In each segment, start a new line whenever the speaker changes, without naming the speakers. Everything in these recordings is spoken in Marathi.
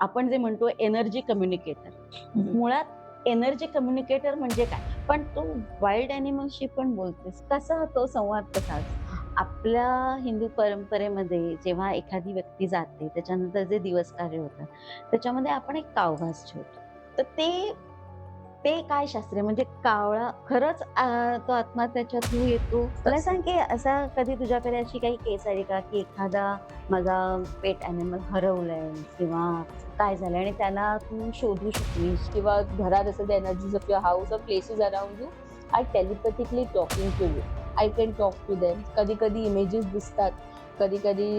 आपण जे म्हणतो एनर्जी कम्युनिकेटर.
हं.
मुळात एनर्जी कम्युनिकेटर म्हणजे काय? पण तू वाईल्ड ॲनिमल्सशी पण बोलतेस. कसा तो संवाद कसा? आपल्या हिंदू परंपरेमध्ये जेव्हा एखादी व्यक्ती जाते, त्याच्यानंतर जे दिवस कार्य होतात, त्याच्यामध्ये आपण एक कावभास ठेवतो. तर ते ते काय शास्त्र आहे? म्हणजे कावळा खरंच तो आत्मा त्याच्या थ्रू येतो? मला सांग, की असा कधी तुझ्याकडे अशी काही केस आली का, की एखादा माझा पेट ॲनिमल हरवलंय किंवा काय झालंय आणि त्याला तू शोधू शकलीस?
किंवा घरात असेल the energies of your house or places around you are telepathically talking to you. I can talk to them. कधी-कधी इमेजेस दिसतात. कधी-कधी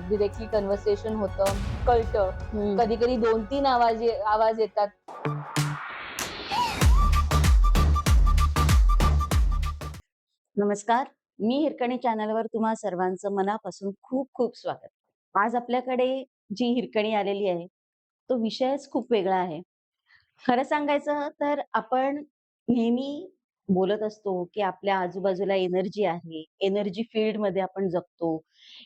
डिरेक्टली कन्व्हर्सेशन होतं, कळतं.
हं.
कधी-कधी 2-3 आवाज येतात.
नमस्कार. मी हिरकणी चॅनलवर तुम्हा सर्वांचं मनापासून खूप खूप स्वागत. आज आपल्याकडे जी हिरकणी आलेली आहे, तो विषयच खूप वेगळा आहे. खरं सांगायचं तर आपण नेहमी बोलत असतो, की आपल्या आजूबाजूला एनर्जी आहे. एनर्जी फील्डमध्ये आपण जगतो.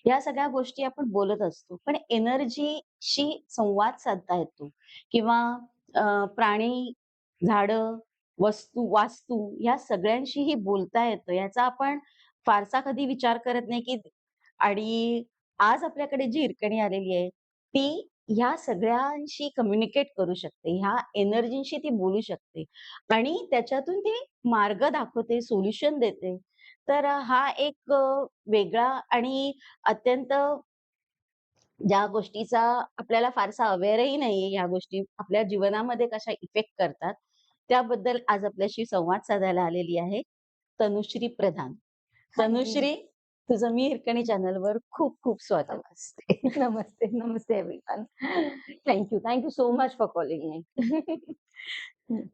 या सगळ्या गोष्टी आपण बोलत असतो. पण एनर्जीशी संवाद साधता येतो किंवा प्राणी, झाडं, वस्तू, वास्तू या सगळ्यांशीही बोलता येतं. याचा आपण फारसा कधी विचार करत नाही, की आणि आज आपल्याकडे जी हिरकणी आलेली आहे, ती ह्या सगळ्यांशी कम्युनिकेट करू शकते. ह्या एनर्जीशी ती बोलू शकते आणि त्याच्यातून ती मार्ग दाखवते, सोल्युशन देते. तर हा एक वेगळा आणि अत्यंत ज्या गोष्टीचा आपल्याला फारसा अवेअरही नाहीये, ह्या गोष्टी आपल्या जीवनामध्ये कशा इफेक्ट करतात, त्याबद्दल आज आपल्याशी संवाद साधायला आलेली आहे तनुश्री प्रधान.
थँक
तनुश्री, तुझं मी हिरकणी चॅनलवर खूप खूप स्वागत.
नमस्ते. नमस्ते. नमस्ते everyone. Thank you so much for calling me.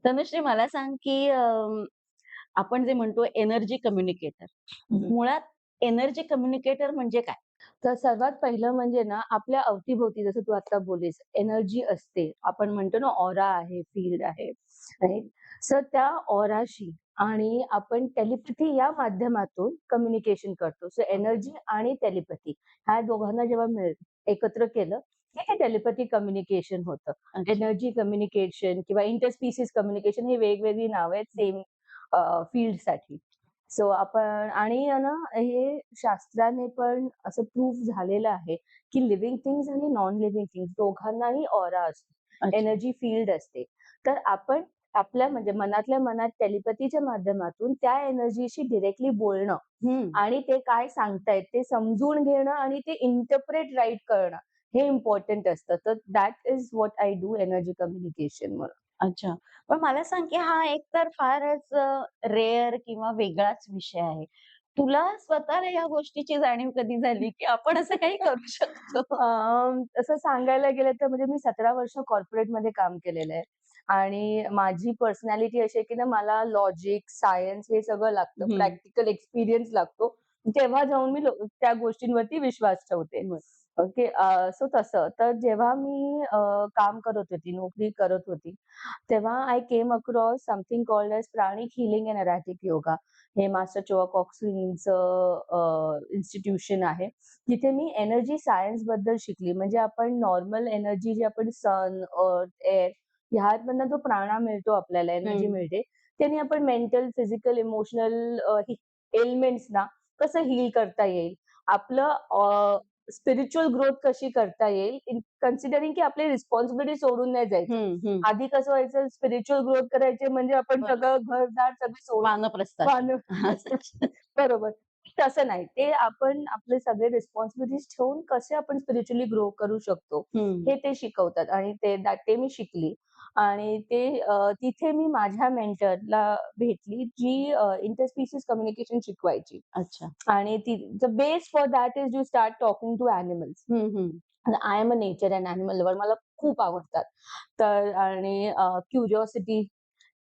Tanushree, मला सांग, की आपण जे म्हणतो एनर्जी कम्युनिकेटर. मुळात एनर्जी कम्युनिकेटर म्हणजे काय?
तर सर्वात पहिलं म्हणजे ना, आपल्या अवतीभोवती जसं तू आता बोललीस, एनर्जी असते. आपण म्हणतो ना, ऑरा आहे, फील्ड आहे, राइट? सो त्या ऑराशी आणि आपण टेलिपॅथी या माध्यमातून कम्युनिकेशन करतो. सो एनर्जी आणि टेलिपॅथी ह्या दोघांना जेव्हा एकत्र केलं, की ते टेलिपॅथी कम्युनिकेशन होतं.
अच्छा.
एनर्जी कम्युनिकेशन किंवा इंटरस्पिसीज कम्युनिकेशन ही वेगवेगळी नावं आहेत सेम फील्डसाठी. सो आपण आणि आहे ना, हे शास्त्राने पण असं प्रूव्ह झालेलं आहे, की लिव्हिंग थिंग्स आणि नॉन लिव्हिंग थिंग्स दोघांनाही ऑरा असतो.
अच्छा.
एनर्जी फील्ड असते. तर आपण आपल्या म्हणजे मनातल्या मनात टेलिपॅथीच्या माध्यमातून त्या एनर्जीशी डायरेक्टली बोलणं
हं.
आणि ते काय सांगतायत ते समजून घेणं आणि ते इंटरप्रेट राइट करणं हे इम्पोर्टंट असतं. तर that is what I do energy communication म्हणून.
अच्छा. पण मला सांग, की हा एक तर फारच रेअर किंवा वेगळाच विषय आहे. तुला स्वतःला या गोष्टीची जाणीव कधी झाली, की आपण असं काही करू शकतो?
तसं सांगायला गेलं तर म्हणजे मी 17 वर्ष कॉर्पोरेटमध्ये काम केलेलं आहे आणि माझी पर्सनॅलिटी अशी आहे, की ना मला लॉजिक, सायन्स हे सगळं लागतं.
हं.
प्रॅक्टिकल एक्सपिरियन्स लागतो. तेव्हा जाऊन मी त्या गोष्टींवरती विश्वास ठेवते.
बरं.
ओके. सो तसं. तर जेव्हा मी काम करत होती, नोकरी करत होती, तेव्हा I came across something called as pranic healing and erratic yoga. हे मास्टर चोआ इन्स्टिट्यूशन आहे. तिथे मी एनर्जी सायन्स बद्दल शिकली. म्हणजे आपण नॉर्मल एनर्जी जी आपण सन, अर्थ, एअर ह्यामधनं जो प्राणा मिळतो आपल्याला, एनर्जी
हं.
मिळते, त्याने आपण मेंटल, फिजिकल, इमोशनल एलिमेंट्सना कसं हील करता येईल. आपलं स्पिरिच्युअल ग्रोथ कशी करता येईल, कन्सिडरिंग की आपली रिस्पॉन्सिबिलिटी सोडून नाही जायचं.
हं, हं.
आधी कसं व्हायचं स्पिरिच्युअल ग्रोथ करायचे म्हणजे आपण
बरं.
सगळं घर-दार सगळं सोडून
वानप्रस्थाश्रम.
वानर बरोबर. तसं नाही. ते आपण आपले सगळे रिस्पॉन्सिबिलिटीज ठेवून कसे आपण स्पिरिच्युअली ग्रो करू शकतो,
हं.
हे ते शिकवतात आणि ते मी शिकली आणि तिथे मी माझ्या मेंटरला भेटली जी इंटरस्पिसीज कम्युनिकेशन शिकवायची
अच्छा.
आणि the base for that is you start talking to animals.
हं, हं.
I am a nature and animal lover मला खूप आवडतात. तर आणि क्युरिओसिटी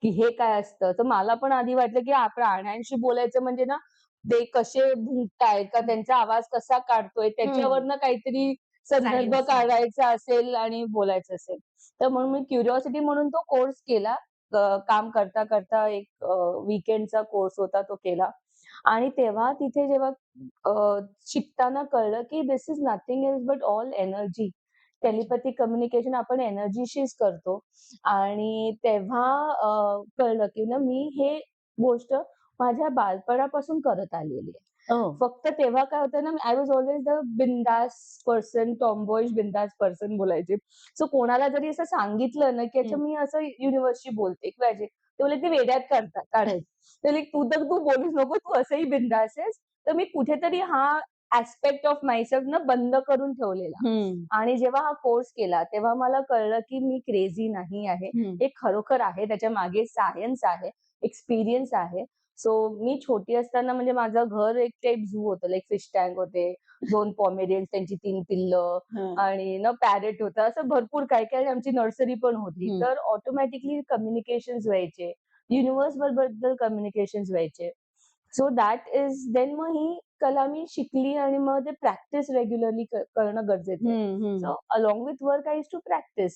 की हे काय असतं? तर मला पण आधी वाटलं, की प्राण्यांशी बोलायचं म्हणजे ना, ते कसे भुंकतायत का त्यांचा आवाज कसा काढतोय
हं.
त्याच्यावरनं काहीतरी संदर्भ
सायन्स.
काढायचा असेल आणि बोलायचं असेल. तर म्हणून मी क्युरिओसिटी म्हणून तो कोर्स केला. काम करता एक वीकेंडचा कोर्स होता तो केला आणि तेव्हा तिथे जेव्हा शिकताना कळलं, की this is nothing else but all energy. Telepathic communication आपण एनर्जीशीच करतो आणि तेव्हा कळलं की ना मी हे गोष्ट माझ्या बालपणापासून करत आलेली आहे.
ओह!
फक्त तेव्हा काय होतं ना, आय वॉज ऑलवेज द बिंदास पर्सन, टॉमबॉयिश बिंदास पर्सन बोलायचे. सो कोणाला जरी असं सांगितलं ना, की अच्छा
हं.
मी असं युनिव्हर्सशी बोलते किंवा जे ते बोलले ते वेड्यात काढायचे. ते लाइक तू तर तू बोलूच नको, तू असंही बिंदास आहेस. तर मी कुठेतरी हा ॲस्पेक्ट ऑफ मायसेल्फ ना बंद करून ठेवलेला.
हं,
आणि जेव्हा हा कोर्स केला, तेव्हा मला कळलं की मी क्रेझी नाही आहे.
हं,
हे खरोखर आहे. त्याच्या मागे सायन्स आहे, एक्सपिरियन्स आहे. सो मी छोटी असताना म्हणजे माझं घर एक टाइप झू होतं. लाइक फिश टँक होते, 2 पॉमेरियन्स, त्यांची 3 पिल्लं
हं,
आणि ना पॅरट होतं. असं भरपूर काही-काही आणि आमची नर्सरी पण होती.
हं.
तर ऑटोमॅटिकली कम्युनिकेशन्स व्हायचे. युनिव्हर्स बद्दल कम्युनिकेशन्स व्हायचे. सो दॅट इज देन मग ही कला मी शिकली आणि मग ते प्रॅक्टिस रेग्युलरली करणं गरजेचं आहे.
हं, हं.
So along with work I used to practice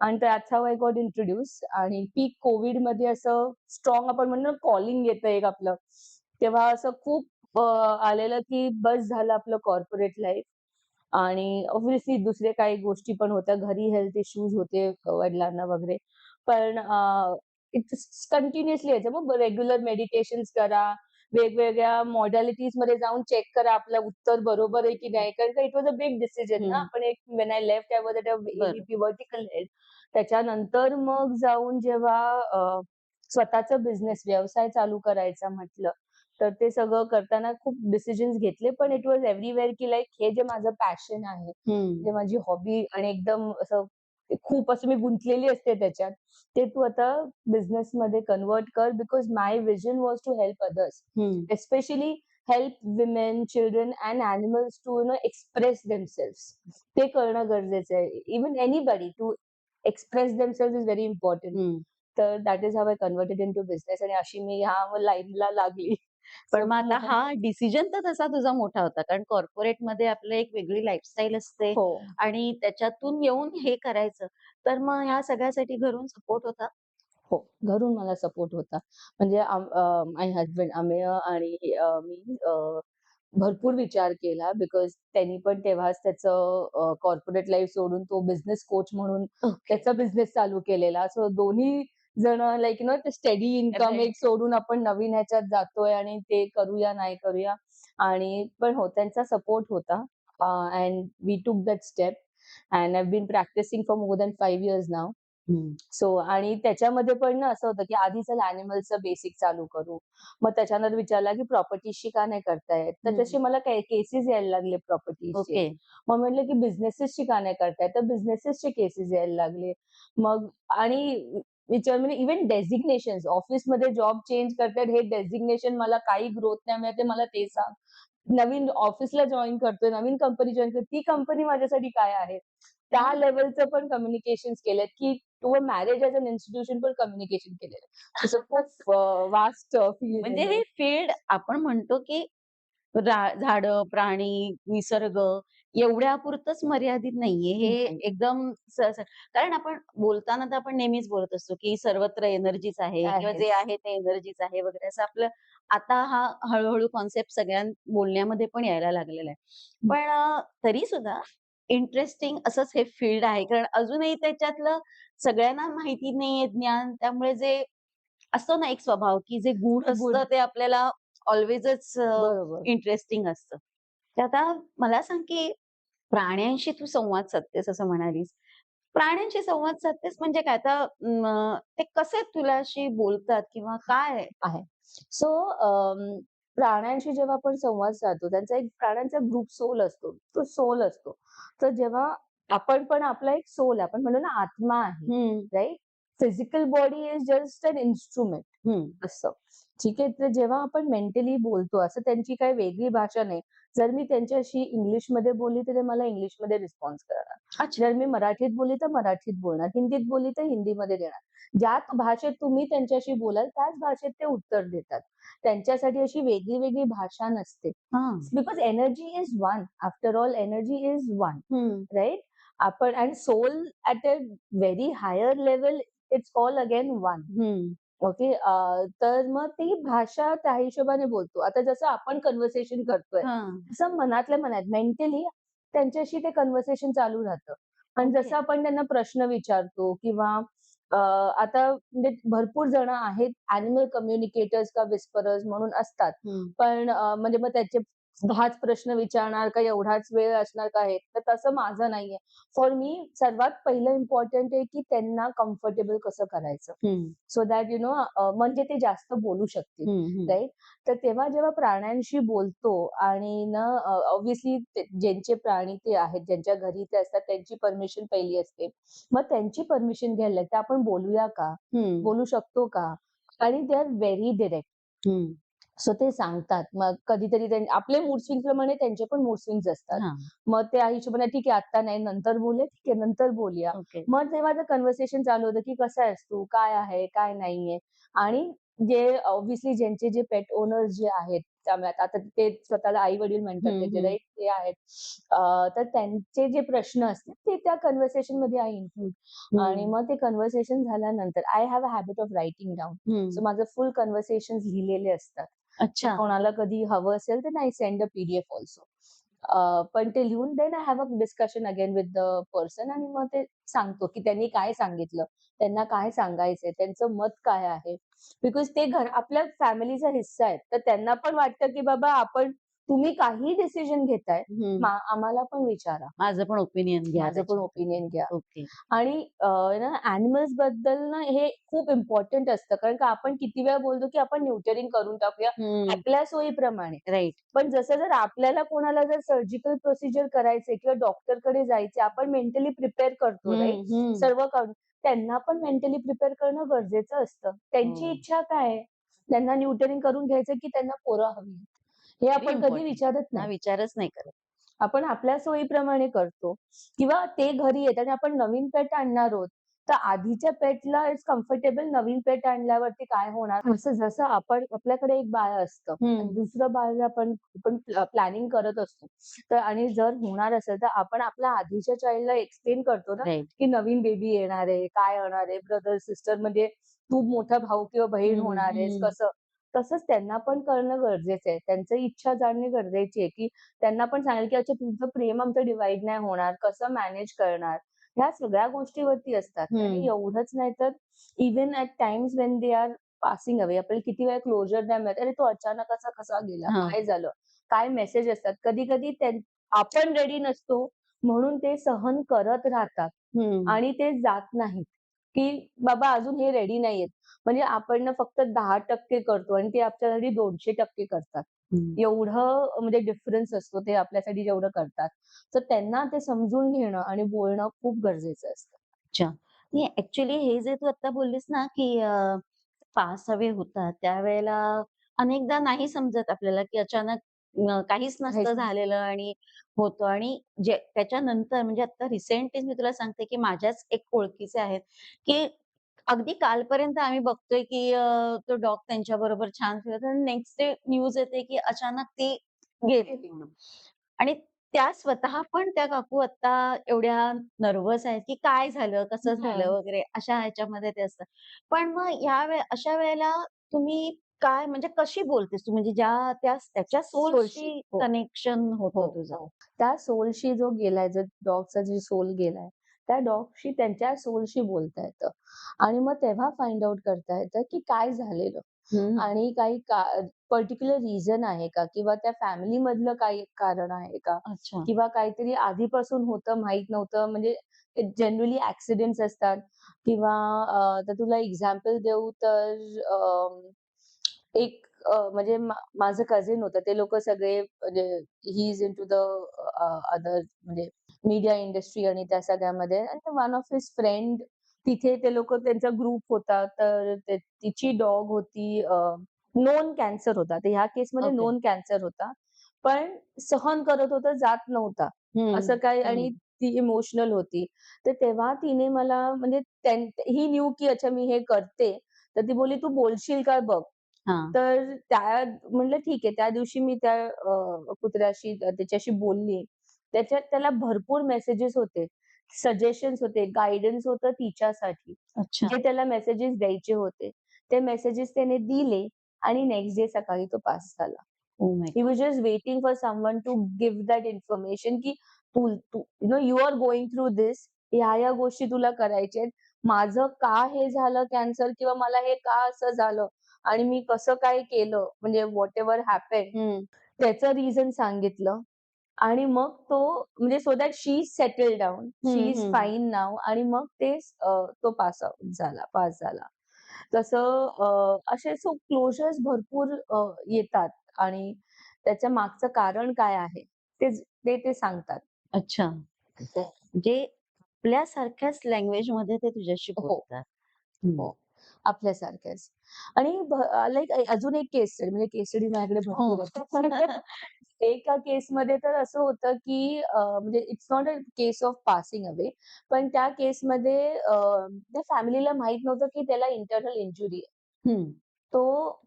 आणि that's how I got introduce आणि पीक कोविडमध्ये असं स्ट्राँग आपण म्हणतो ना कॉलिंग येतं एक आपलं. तेव्हा असं खूप आलेलं की बस झालं आपलं कॉर्पोरेट लाईफ आणि ऑब्व्हियसली दुसरे काही गोष्टी पण होत्या. घरी हेल्थ इश्यूज होते वडिलांना वगैरे. पण इट्स कंटिन्युअसली यायचं. मग रेग्युलर मेडिटेशन्स करा, वेगवेगळ्या मॉडॅलिटीजमध्ये जाऊन चेक करा आपलं उत्तर बरोबर आहे की नाही. कारण का it was a big decision ना.
हं.
आपण एक when I left I was at a
बरं.
A vertical health. त्याच्यानंतर मग जाऊन जेव्हा स्वतःचा बिझनेस व्यवसाय चालू करायचा म्हटलं, तर ते सगळं करताना खूप डिसिजन्स घेतले. पण इट वॉज एव्हरीवेअर की लाइक हे जे माझं पॅशन आहे,
हं.
जे माझी हॉबी आणि एकदम असं खूप असं मी गुंतलेली असते त्याच्यात. ते तू आता बिझनेसमध्ये कन्व्हर्ट कर because my vision was to help others.
हं.
Especially help women, children and animals to express themselves. ते करणं गरजेचं आहे. Even anybody to express themselves is very important.
हं.
तर that is how I converted into business आणि अशी मी ह्या लाईनला लागली.
पण
सो
मग आता हा डिसिजन तर तसा तुझा मोठा होता. कारण कॉर्पोरेटमध्ये आपलं एक वेगळी लाईफस्टाईल असते
हो.
आणि त्याच्यातून येऊन हे करायचं. तर मग ह्या सगळ्यासाठी घरून सपोर्ट होता?
हो, घरून मला सपोर्ट होता. म्हणजे माय हसबंड आम्ही आणि मी भरपूर विचार केला बिकॉज त्यांनी पण तेव्हाच त्याचं कॉर्पोरेट लाईफ सोडून तो बिझनेस कोच म्हणून
ओके.
त्याचा बिझनेस चालू केलेला. सो दोन्ही जण लाइक ते स्टेडी इन्कम
राइट.
एक सोडून आपण नवीन ह्याच्यात जातोय आणि ते करूया, नाही करूया आणि पण हो, त्यांचा सपोर्ट होता. And we took that step and I have been practicing for more than 5 years now.
हं.
सो आणि त्याच्यामध्ये पण ना असं होतं, की आधी चला ॲनिमल्सचं बेसिक चालू करू. मग त्याच्यानंतर विचारला, की प्रॉपर्टीजची का नाही करतायत? तर
हं.
तसे मला काही केसेस यायला लागले प्रॉपर्टीजचे.
ओके.
मग म्हटलं, की बिझनेसेसची का नाही करतायत? तर बिझनेसेसचे केसेस यायला लागले. मग आणि विचार म्हणजे इव्हन डेझिग्नेशन्स ऑफिसमध्ये जॉब चेंज करतायत हे डेझिग्नेशन मला काही ग्रोथ नाही मिळत मला ते सांग. नवीन ऑफिसला जॉइन करतोय, नवीन कंपनी जॉइन करतोय, ती कंपनी माझ्यासाठी काय आहे? त्या
हां.
लेव्हलचं पण कम्युनिकेशन्स केलेत, की to a marriage as an institution पण कम्युनिकेशन केलेलं आहे. तसं खूप वास्ट फील्ड
म्हणजे
आहे.
हे फील्ड आपण म्हणतो, की झाडं, प्राणी, निसर्ग एवढ्यापुरतंच मर्यादित नाहीये. हे
नाही.
एकदम कारण आपण बोलताना तर आपण नेहमीच बोलत असतो, की सर्वत्र एनर्जीच आहे किंवा जे
आहेच.
आहे ते एनर्जीच आहे वगैरे असं आपलं आता हा हळू कॉन्सेप्ट सगळ्या बोलण्यामध्ये पण यायला लागलेला आहे. पण तरी सुद्धा इंटरेस्टिंग असंच हे फील्ड आहे. कारण अजूनही त्याच्यातलं सगळ्यांना माहिती नाहीये ज्ञान. त्यामुळे जे असतो ना एक स्वभाव, की जे गूढ
गुड.
असतं ते आपल्याला ऑल्वेजच
बरोबर.
इंटरेस्टिंग असतं. तर आता मला सांग, की प्राण्यांशी तू संवाद साधतेस असं म्हणालीस. प्राण्यांशी संवाद साधतेस म्हणजे काय? आता ते कसे तुझ्याशी बोलतात किंवा काय?
आहे. सो प्राण्यांशी जेव्हा आपण संवाद साधतो, त्यांचा एक प्राण्यांचा ग्रुप सोल असतो. तो सोल असतो. तर जेव्हा आपण पण आपला एक सोल आहे. आपण म्हणतो ना आत्मा आहे,
हं,
right? Physical body is just an instrument
हं.
असं. ठीक आहे. तर जेव्हा आपण मेंटली बोलतो, असं त्यांची काही वेगळी भाषा नाही. जर मी त्यांच्याशी इंग्लिशमध्ये बोलली, तर ते मला इंग्लिशमध्ये रिस्पॉन्स करणार.
अच्छा.
जर मी मराठीत बोलली, तर मराठीत बोलणार. हिंदीत बोलली, तर हिंदीमध्ये देणार. ज्या भाषेत तुम्ही त्यांच्याशी बोलाल, त्याच भाषेत ते उत्तर देतात. त्यांच्यासाठी अशी वेगळी-वेगळी भाषा नसते.
हां.
Because energy is one. After all energy is one,
हं,
राइट? आपण आणि soul at a very higher level it's all again one.
हं.
ओके. तर मग ती भाषा त्या हिशोबाने बोलतो. आता जसं आपण कन्व्हर्सेशन करतोय,
हां.
तसं मनातल्या मनात मेंटली त्यांच्याशी ते कन्व्हर्सेशन चालू राहतं. आणि
ओके.
जसं आपण त्यांना प्रश्न विचारतो किंवा आता म्हणजे भरपूर जण आहेत ॲनिमल कम्युनिकेटर्स का विस्परर्स म्हणून असतात.
हं.
पण म्हणजे मग त्याचे 10च प्रश्न विचारणार का एवढाच वेळ असणार का हे? तर तसं माझं नाहीये. फॉर मी सर्वात पहिलं इम्पोर्टंट आहे, की त्यांना कम्फर्टेबल कसं करायचं.
हं.
सो दॅट म्हणजे ते जास्त बोलू शकतील,
हं, हं.
राइट? तर तेव्हा जेव्हा प्राण्यांशी बोलतो आणि ऑब्व्हियसली ज्यांचे प्राणी ते आहेत, ज्यांच्या घरी ते असतात त्यांची परमिशन पहिली असते. मग त्यांची परमिशन घ्यायला लागते, "आपण बोलूया का?
हं.
बोलू शकतो का?" आणि दे आर व्हेरी डायरेक्ट.
हं.
सो ते सांगतात. मग कधीतरी आपले मूड स्विंग्स प्रमाणे त्यांचे पण मूड स्विंग्स असतात.
हां.
मग त्या हिशोबाने ठीक आहे आत्ता नाही नंतर बोलूया. ठीक आहे नंतर बोलूया.
ओके.
मग तेव्हा ते कन्व्हर्सेशन चालू होतं, की "कसा आहेस तू? काय आहे? काय नाहीये?" आणि जे ऑब्व्हियसली ज्यांचे जे पेट ओनर्स जे आहेत, त्यामुळे आता आता ते स्वतःला आई-वडील म्हणतात
हं,
त्याचे
हं.
राइट? ते आहेत. तर त्यांचे जे प्रश्न असतात ते त्या कन्व्हर्सेशनमध्ये आय इन्क्लूड आणि
हं.
मग ते कन्व्हर्सेशन झाल्यानंतर I have a habit of writing down.
हं.
सो माझं फुल कन्व्हर्सेशन्स लिहिलेले असतात. की
अच्छा.
कोणाला कधी हवं असेल तर नाही सेंड अ पी-डी-एफ ऑल्सो. पण ते लिहून then I have a discussion again with the person आणि मग ते सांगतो, की त्यांनी काय सांगितलं, त्यांना काय सांगायचंय, त्यांचं मत काय आहे. बिकॉज ते आपल्या फॅमिलीचा हिस्सा आहेत. तर त्यांना पण वाटतं, की बाबा तुम्ही काहीही डिसिजन घेताय,
हं.
आम्हाला पण विचारा.
माझं पण ओपिनियन घ्या
माझं पण
त्याच्यात.
ओपिनियन घ्या.
ओके.
आणि ना ॲनिमल्स बद्दल ना हे खूप इम्पोर्टंट असतं. कारण का आपण किती वेळा बोलतो, की आपण न्यूटरिंग करून टाकूया
हं.
आपल्या सोयीप्रमाणे.
राइट.
पण जसं जर आपल्याला कोणाला जर सर्जिकल प्रोसिजर करायचंय किंवा डॉक्टरकडे जायचंय, आपण मेंटली प्रिपेअर करतो राइट?
हं, हं.
सर्व काढून. त्यांना पण मेंटली प्रिपेअर करणं गरजेचं असतं. त्यांची
हो.
इच्छा काय आहे? त्यांना न्यूटरिंग करून घ्यायचं, की त्यांना पोरं हवी आहेत? हे
व्हेरी
आपण कधी
इम्पोर्टंट.
विचारत
हा
नाही.
विचारच नाही करत.
आपण आपल्या सोयीप्रमाणे करतो किंवा ते घरी आहेत आणि आपण नवीन पेट आणणार आहोत. तर आधीच्या पेटला इट्स कम्फर्टेबल, नवीन पेट आणल्यावरती काय होणार? असं जसं आपल्याकडे एक बाळ असतं आणि
हं.
दुसरं बाळ आपण प्लॅनिंग करत असतो. तर आणि जर होणार असेल तर आपण आपल्या आधीच्या चाइल्डला एक्सप्लेन करतो ना,
राइट.
की नवीन बेबी येणार आहे, काय होणार आहे, ब्रदर, सिस्टर म्हणजे तू मोठा भाऊ किंवा बहीण
हं,
होणार आहेस,
हं.
कसं? तसंच त्यांना पण कळणं गरजेचं आहे. त्यांची इच्छा जाणणे गरजेची आहे, की त्यांना पण सांगेल, की अच्छा तुमचं प्रेम आमचं डिव्हाईड नाही होणार, कसं मॅनेज करणार? ह्या सगळ्या गोष्टीवरती असतात आणि
हं.
एवढंच नाही तर even at Times when they are passing away आपल्याला किती वेळा क्लोजर नाही मिळत. अरे, तो अचानक असा कसा गेला?
हां.
काय झालं? काय मेसेज असतात? कधी-कधी आपण रेडी नसतो म्हणून ते सहन करत राहतात
हं.
आणि ते जात नाहीत, की बाबा अजून हे रेडी नाहीयेत. म्हणजे आपण ना फक्त 10% करतो आणि ते आपल्यासाठी 200% करतात.
हं.
एवढं म्हणजे डिफरन्स असतो ते आपल्यासाठी जेवढं करतात. तर त्यांना ते समजून घेणं आणि बोलणं खूप गरजेचं असतं.
अच्छा. नाही ॲक्चुअली हे जे तू आता बोललीस ना, की पास अवे होतात त्यावेळेला अनेकदा नाही समजत आपल्याला, की अचानक काहीच
काहीच
नसतं
नाही.
झालेलं आणि होतं आणि जे त्याच्यानंतर म्हणजे आता रिसेंटलीच मी तुला सांगते, की माझ्याच एक ओळखीचे आहेत, की अगदी कालपर्यंत आम्ही बघतोय, की तो डॉग त्यांच्याबरोबर छान फिरत आणि नेक्स्ट डे न्यूज येते, की अचानक ती गेलेली म्हणून. आणि त्या स्वतः पण त्या काकू आता एवढ्या नर्व्हस आहेत, की काय झालं, कसं झालं
हं.
वगैरे अशा ह्याच्यामध्ये ते असतात. पण मग अशा वेळेला तुम्ही काय म्हणजे कशी बोलतेस तू? म्हणजे त्याच्या
सोलशी.
सोलशी
हो.
कनेक्शन
हो,
होतं तुझं?
हो. त्या सोलशी जो गेलाय, जो डॉगचा जो सोल गेलाय, त्या डॉगशी त्यांच्या सोलशी बोलता येतं आणि मग तेव्हा फाइंड आउट करता येतं, की काय झालेलं
हं.
आणि काही पर्टिक्युलर रिझन आहे का? किंवा त्या फॅमिलीमधलं काही कारण आहे का?
अच्छा.
किंवा काहीतरी आधीपासून होतं माहीत नव्हतं म्हणजे जनरली ॲक्सिडेंट्स असतात किंवा तर तुला एक्झाम्पल देऊ तर एक म्हणजे माझं कझिन होतं. ते लोकं सगळे म्हणजे he is into the other म्हणजे मीडिया इंडस्ट्री आणि त्या सगळ्यामध्ये आणि वन ऑफ हिज फ्रेंड तिथे ते लोकं त्यांचा ग्रुप होता. तर तिची डॉग होती नोन कॅन्सर होता. तर ह्या केसमध्ये
ओके.
नोन कॅन्सर होता. पण सहन करत होता, जात नव्हता.
हं,
असं काय आणि
हं.
ती इमोशनल होती. तर तेव्हा तिने मला म्हणजे ही न्यू की अच्छा मी हे करते. तर ती बोलली, "तू बोलशील का बघ."
हां.
तर म्हटलं ठीक आहे. त्या दिवशी मी त्या कुत्र्याशी त्याच्याशी बोलली. त्याला भरपूर मेसेजेस होते, सजेशन्स होते, गाईडन्स होतं तिच्यासाठी,
अच्छा.
जे त्याला मेसेजेस द्यायचे होते. ते मेसेजेस त्याने दिले आणि नेक्स्ट डे सकाळी तो पास झाला.
Oh my
he
God!
Was just waiting for someone to give that information की तू तू you know you are going through this ह्या गोष्टी तुला करायच्या आहेत. माझं का हे झालं कॅन्सर किंवा मला हे का असं झालं आणि मी कसं काय केलं म्हणजे व्हॉटएव्हर हॅपेंड
हं.
त्याचं रिझन सांगितलं. आणि मग तो म्हणजे so that she is settle down, she
हं,
इज
हं.
फाईन नाऊ आणि मग तो पास झाला. तसं असे सो क्लोजर्स भरपूर येतात आणि त्याच्या मागचं कारण काय आहे ते सांगतात.
अच्छा.
ते
म्हणजे आपल्यासारख्याच लँग्वेजमध्ये ते तुझ्याशी
हो,
बोलतात. हं.
हो. आपल्यासारख्याच. आणि लाइक अजून एक केस स्टडी म्हणजे केस स्टडी माझ्याकडे
हो.
भरपूर आहेत. एका केसमध्ये तर असं होतं, की म्हणजे it's not a case of passing away पण त्या केसमध्ये त्या फॅमिलीला माहीत नव्हतं, की त्याला इंटरनल इंज्युरी आहे.
हं.
तो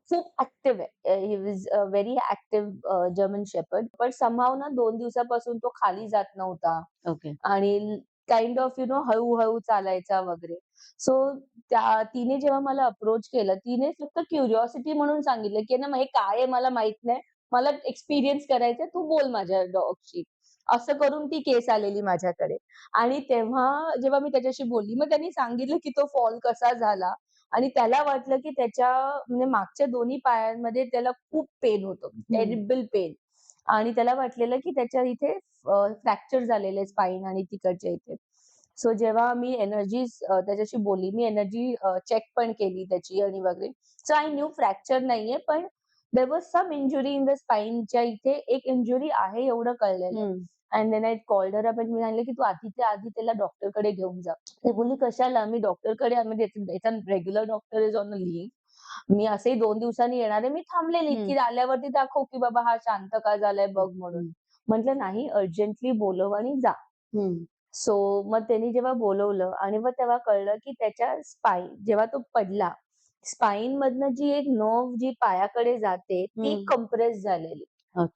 खूप ॲक्टिव्ह आहे. He was a very active German shepherd. But somehow ना 2 दिवसापासून तो खाली जात नव्हता
ओके.
आणि काइंड ऑफ हळू-हळू चालायचा वगैरे. सो तिने जेव्हा मला अप्रोच केलं, तिने फक्त क्युरिओसिटी म्हणून सांगितलं, की ना हे काय आहे मला माहीत नाही. मला एक्सपिरियन्स करायचंय, तू बोल माझ्या डॉगशी. असं करून ती केस आलेली माझ्याकडे आणि तेव्हा जेव्हा मी त्याच्याशी बोलली, मग त्यांनी सांगितलं, की तो फॉल कसा झाला आणि त्याला वाटलं, की त्याच्या म्हणजे मागच्या दोन्ही पायांमध्ये त्याला खूप पेन होतं,
हं.
टेरिबल पेन आणि त्याला वाटलेलं, की त्याच्या इथे फ्रॅक्चर झालेलं आहे स्पाइन आणि तिकडच्या इथे. सो जेव्हा मी त्याच्याशी बोलली, मी एनर्जी चेक पण केली त्याची आणि वगैरे. सो आय न्यू फ्रॅक्चर नाहीये, पण there was some injury in the स्पाइनच्या इथे एक इंज्युरी आहे एवढं कळलेलं.
हं.
And then I called her up आणि मी सांगितलं, की "तू आधी त्याला डॉक्टरकडे घेऊन जा." ती बोलली, "कशाला? मी डॉक्टरकडे म्हणजे याचा regular doctor is on a leave. मी असेही 2 दिवसांनी येणार आहे." मी थांबलेली,
हं.
की आल्यावरती दाखव, की बाबा हा शांत का झालाय
हं,
बघ म्हणून.
हं.
म्हटलं, "नाही, अर्जंटली बोलव आणि जा."
हं.
सो मग त्यांनी जेव्हा बोलवलं आणि मग तेव्हा कळलं, की त्याच्या जेव्हा तो पडला, स्पाईनमधनं जी एक नर्व्ह जी पायाकडे जाते, ती
हं.
कंप्रेस झालेली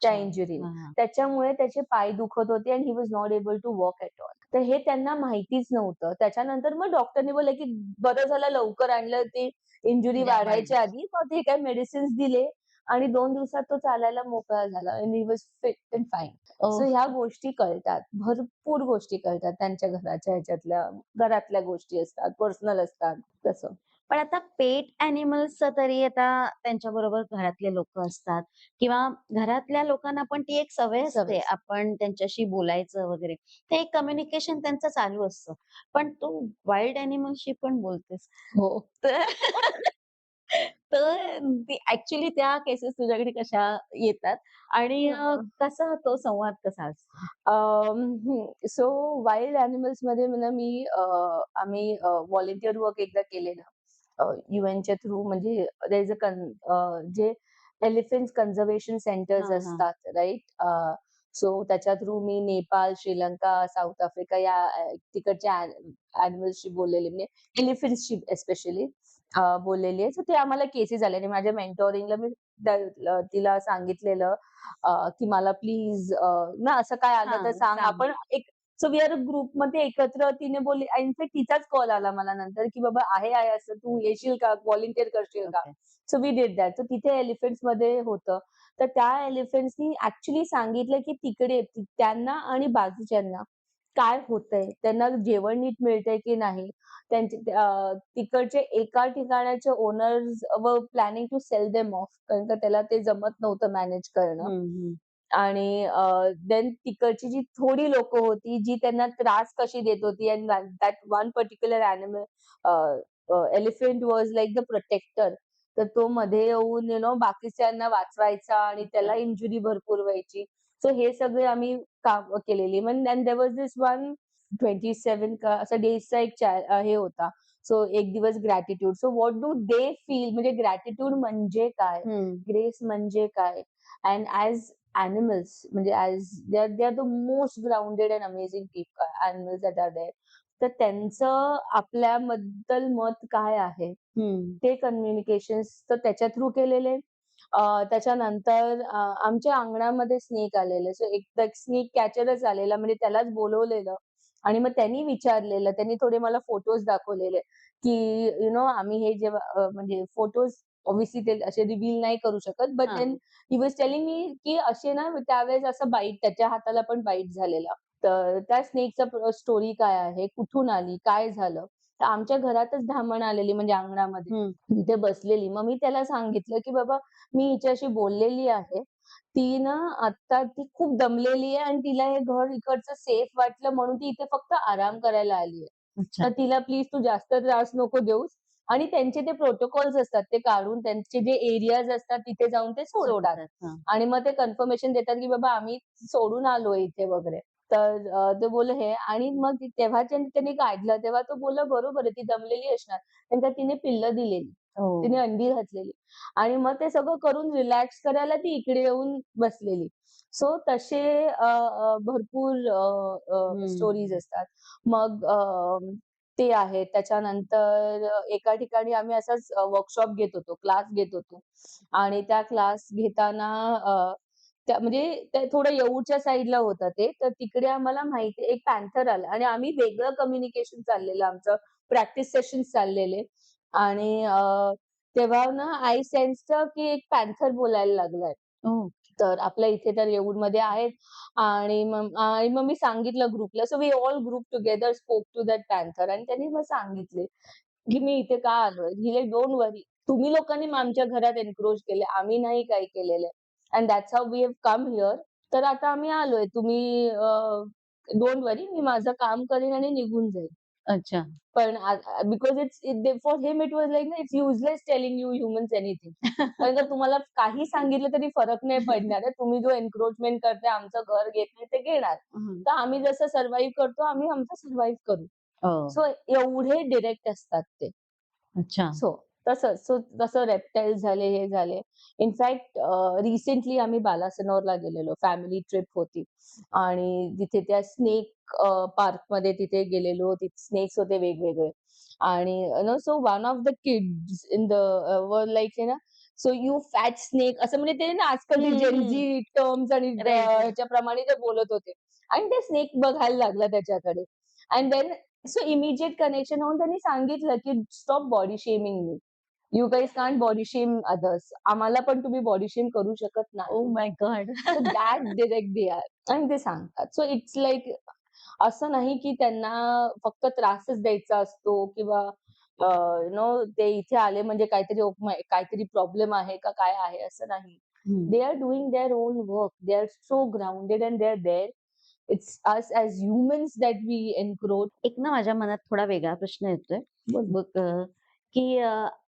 त्या
अच्छा.
इंजुरीने.
हां, हां.
त्याच्यामुळे त्याचे पाय दुखत होते आणि he was not able to walk at all. तर हे त्यांना माहितीच नव्हतं. त्याच्यानंतर मग डॉक्टरनी बोलले, की बरं झालं लवकर आणलं, ती इंजुरी वाढायच्या आधी. मग ते काही मेडिसिन्स दिले आणि 2 दिवसात तो चालायला मोकळा झाला आणि he was fit and fine. So
oh!
ह्या गोष्टी कळतात. भरपूर गोष्टी कळतात त्यांच्या घरातल्या गोष्टी असतात, पर्सनल असतात तसं.
पण आता पेट ॲनिमल्सचं तरी आता त्यांच्याबरोबर घरातले लोकं असतात किंवा घरातल्या लोकांना पण ती एक सवय असते,
सवय.
आपण त्यांच्याशी बोलायचं वगैरे. ते एक कम्युनिकेशन त्यांचं चालू असतं. पण तू वाईल्ड ॲनिमलशी पण बोलतेस.
हो.
तर तर ती ॲक्चुअली त्या केसेस तुझ्याकडे कशा येतात आणि कसा तो संवाद कसा असतो?
सो वाईल्ड एनिमल्समध्ये ना आम्ही व्हॉलंटिअर वर्क एकदा केलेलं. यूएनच्या थ्रू म्हणजे देयर इज जे एलिफंट्स कन्झर्वेशन सेंटर्स
हां, हां.
असतात राइट? सो त्याच्या थ्रू मी नेपाळ, श्रीलंका, साऊथ आफ्रिका या तिकडच्या एनिमल्सशी बोललेले म्हणजे एलिफंट्सशी स्पेशली बोललेली आहे. सो ते आम्हाला केसेस आले आणि माझ्या मेंटॉरिंगला मी तिला सांगितलेलं की मला प्लीज ना असं काय आलं तर
हां,
सांग.
सांग.
आपण एक सो वी आर ग्रुपमध्ये एकत्र तिने बोलली इनफॅक्ट तिचाच कॉल आला मला नंतर, की "बाबा आहे असं तू येशील का? व्हॉलंटिअर करशील का?"
Okay.
So we did that. So तिथे एलिफंट्समध्ये होतं. तर त्या एलिफंट्सनी ॲक्चुअली सांगितलं, की तिकडे त्यांना आणि बाजूच्यांना काय होतंय? त्यांना जेवण नीट मिळतंय की नाही? तिकडचे एका ठिकाणाचे owners were planning to sell them off कारण का त्याला ते जमत नव्हतं मॅनेज करणं.
हं, हं.
आणि देन तिकडची जी थोडी लोकं होती, जी त्यांना त्रास कशी देत होती and that one particular elephant was like the protector. तर तो मध्ये येऊन बाकीच्यांना वाचवायचा आणि
अच्छा.
त्याला इंजुरी भरपूर व्हायची. सो हे सगळे आम्ही काम केलेली. मग then there was this one 27 का असा डेजचा हे होता. सो एक दिवस gratitude. So what do they feel म्हणजे ग्रॅटिट्यूड म्हणजे काय?
हं.
ग्रेस म्हणजे काय? अँड ॲज एनिमल्स म्हणजे they are the most grounded and amazing animals that are there. तर त्यांचं आपल्याबद्दल मत काय आहे?
हं.
ते कम्युनिकेशन्स तर त्याच्या थ्रू केलेले. त्याच्यानंतर आमच्या अंगणामध्ये स्नेक आलेले. सो एकदा स्नेक कॅचरच आलेला म्हणजे त्यालाच बोलवलेलं आणि मग त्यांनी विचारलेलं. त्यांनी थोडे मला फोटोज दाखवलेले, की आम्ही हे जेव्हा म्हणजे फोटोज ऑब्व्हियसली ते असे रिव्हील नाही करू शकत. बट देन
हां.
ही वाज टेलिंग मी, की असे ना त्यावेळेस असं त्याच्या हाताला पण बाईट झालेला. तर त्या स्नेकचा स्टोरी काय आहे, कुठून आली, काय झालं? तर आमच्या घरातच धामण आलेली म्हणजे अंगणामध्ये.
हं.
तिथे बसलेली. मग मी त्याला सांगितलं, की "बाबा मी हिच्याशी बोललेली आहे. ती ना आता ती खूप दमलेली आहे आणि तिला हे घर इकडचं सेफ वाटलं म्हणून ती इथे फक्त आराम करायला आली आहे.
अच्छा.
तर तिला प्लीज तू जास्त त्रास नको देऊस." आणि त्यांचे ते प्रोटोकॉल्स असतात ते काढून त्यांचे जे एरियाज असतात तिथे जाऊन ते सोडतात.
सोडतात. हां.
आणि मग ते कन्फर्मेशन देतात, की बाबा आम्ही सोडून आलोय इथे वगैरे. तर ते बोलले हे आणि मग तेव्हा त्यांनी काढलं तेव्हा तो बोलला, "बरोबर आहे, ती दमलेली असणार." आणि त्यात तिने पिल्लं दिलेली. तिने
हो.
अंडी घातलेली आणि मग ते सगळं करून रिलॅक्स करायला ती इकडे येऊन बसलेली. सो तसे भरपूर स्टोरीज
हं.
असतात. मग ते आहे. त्याच्यानंतर एका ठिकाणी आम्ही असाच वर्कशॉप घेत होतो, क्लास घेत होतो आणि त्या क्लास घेताना त्या म्हणजे ते थोडं येऊरच्या साइडला होतं ते. तर तिकडे आम्हाला माहिती एक पॅन्थर आला आणि आम्ही वेगळं कम्युनिकेशन चाललेलं आमचं. प्रॅक्टिस सेशन्स चाललेले आणि तेव्हा ना आय सेन्स्ड की एक पॅन्थर बोलायला लागलाय.
ओह!
तर आपल्या इथे तर येऊरमध्ये आहेत आणि मग मी सांगितलं ग्रुपला. So we all group together spoke to that panther आणि त्यांनी मग सांगितले, की "मी इथे का आलोय?" He like don't worry. तुम्ही लोकांनी आमच्या घरात एन्क्रोच केले. आम्ही नाही काही केलेलं आहे. And that's how we have come here. तर आता आम्ही आलोय. तुम्ही डोंट वरी. मी माझं काम करीन आणि निघून जाईन.
अच्छा.
पण बिकॉज फॉर हिम इट वाज like it's useless telling you humans anything. कारण का तुम्हाला काही सांगितलं तरी फरक नाही पडणार आहे. तुम्ही जो एन्क्रोचमेंट करताय, आमचं घर घेत नाही ते घेणार.
हं.
तर आम्ही जसं सर्व्हाइव्ह करतो, आम्ही आमचं सर्व्हाइव्ह करू.
हो.
सो एवढे डिरेक्ट असतात ते.
अच्छा.
सो तसंच. सो तसं रेप्टाइल्स झाले, हे झाले. इनफॅक्ट रिसेंटली आम्ही बालासनोरला गेलेलो. फॅमिली ट्रिप होती आणि तिथे त्या स्नेक पार्कमध्ये तिथे गेलेलो. तिथे स्नेक्स होते वेगवेगळे आणि so one of the kids in the were like so you fat snake असं म्हणजे ते ना आजकाल ते
हं,
जेन
हं.
टर्म्स आणि
राइट, राइट.
ह्याच्याप्रमाणे ते बोलत होते आणि ते स्नेक बघायला लागला त्याच्याकडे and then so immediate connection होऊन त्यांनी सांगितलं, की "stop body shaming me. You guys can't body shame others. आम्हाला पण तुम्ही बॉडी शेम करू शकत
ओह
नाही."
My god!
So that direct they are आणि ते सांगतात. सो इट्स लाइक असं नाही, की त्यांना फक्त त्रासच द्यायचा असतो किंवा ते इथे आले म्हणजे काहीतरी प्रॉब्लेम आहे का काय आहे असं नाही.
हं.
They are doing their own work. They are so grounded and they are there. It's us as humans that we encroach.
एक ना माझ्या मनात थोडा वेगळा प्रश्न येतोय.
बोल.
मग की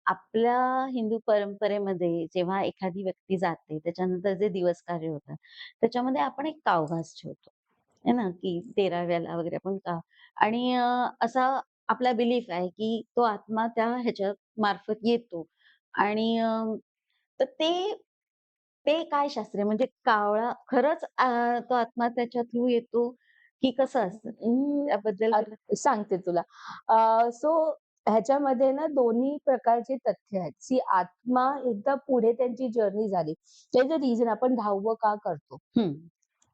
आपल्या हिंदू परंपरेमध्ये जेव्हा एखादी व्यक्ती जाते, त्याच्यानंतर जे दिवस कार्य होतात, त्याच्यामध्ये आपण एक कावघास ठेवतो. आहे ना, की 13व्याला वगैरे आपण आणि असा आपला बिलीफ आहे, की तो आत्मा त्या ह्याच्या मार्फत येतो आणि तर ते ते काय शास्त्र आहे? म्हणजे कावळा खरंच तो आत्मा त्याच्या थ्रू येतो, की कसं असतं?
अं,
त्याबद्दल खरं
सांगते तुला. सो ह्याच्यामध्ये ना दोन्ही प्रकारचे तथ्य आहेत. आत्मा एकदा पुढे त्यांची जर्नी झाली. त्याचं रिझन आपण 10वं का करतो?
हं,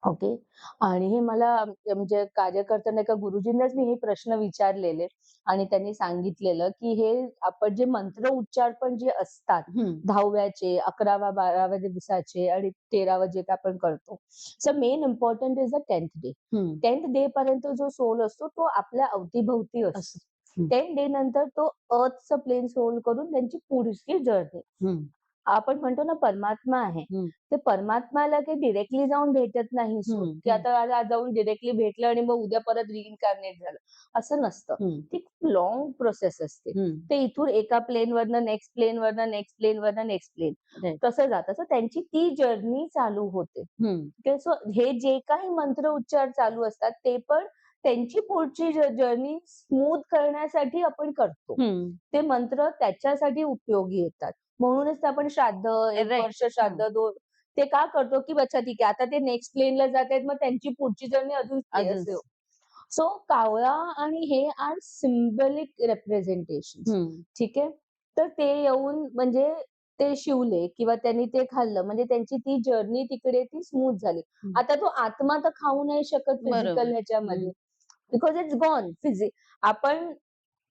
ओके. आणि हे मला म्हणजे कार्य करताना एका गुरुजींनाच मी हे प्रश्न विचारलेले आणि त्यांनी सांगितलेलं, की हे आपण जे मंत्र उच्चार पण जे असतात
हं,
10व्याचे, 11व्या, 12व्या दिवसाचे आणि 13वं जे काही आपण करतो. So main important is the 10th day.
हं.
10th डे पर्यंत जो सोल असतो तो आपल्या अवतीभवती असतो.
असं. हं,
10th डे नंतर तो अर्थचं प्लेन सोल करून त्यांची पुढची जर्नी
हं,
आपण म्हणतो ना परमात्मा आहे.
हं,
ते परमात्म्याला काही डायरेक्टली जाऊन भेटत नाही सोल,
हं,
की
हं,
आता आज आज जाऊन डायरेक्टली भेटलं आणि मग उद्या परत रिइन्कार्नेट झालं. असं नसतं.
हं,
ती खूप लाँग प्रोसेस असते.
हं.
ते इथून एका प्लेनवरनं नेक्स्ट प्लेनवरनं, नेक्स्ट प्लेनवरनं नेक्स्ट प्लेन
राइट.
तसं जातं. सो त्यांची ती जर्नी चालू होते.
हं,
सो हे जे काही मंत्र उच्चार चालू असतात ते पण त्यांची पुढची जर्नी स्मूथ करण्यासाठी आपण करतो.
हं.
ते मंत्र त्याच्यासाठी उपयोगी येतात. म्हणूनच तर आपण श्राद्ध, 1
राइट.
वर्ष
हां.
श्राद्ध, 2 ते का करतो, की अच्छा ठीक आहे, आता ते नेक्स्ट प्लेनला जातायत, मग त्यांची पुढची जर्नी अजून
अजून
सो कावळा आणि हे आर सिम्बॉलिक रिप्रेझेंटेशन्स.
हं,
ठीक आहे. तर ते येऊन म्हणजे ते शिवले किंवा त्यांनी ते खाल्लं म्हणजे त्यांची ती जर्नी तिकडे ती स्मूथ झाली.
हं.
आता तो आत्मा तर खाऊ नाही शकत
बरोबर.
फिजिकल
हं,
ह्याच्यामध्ये. Because it's gone. आपण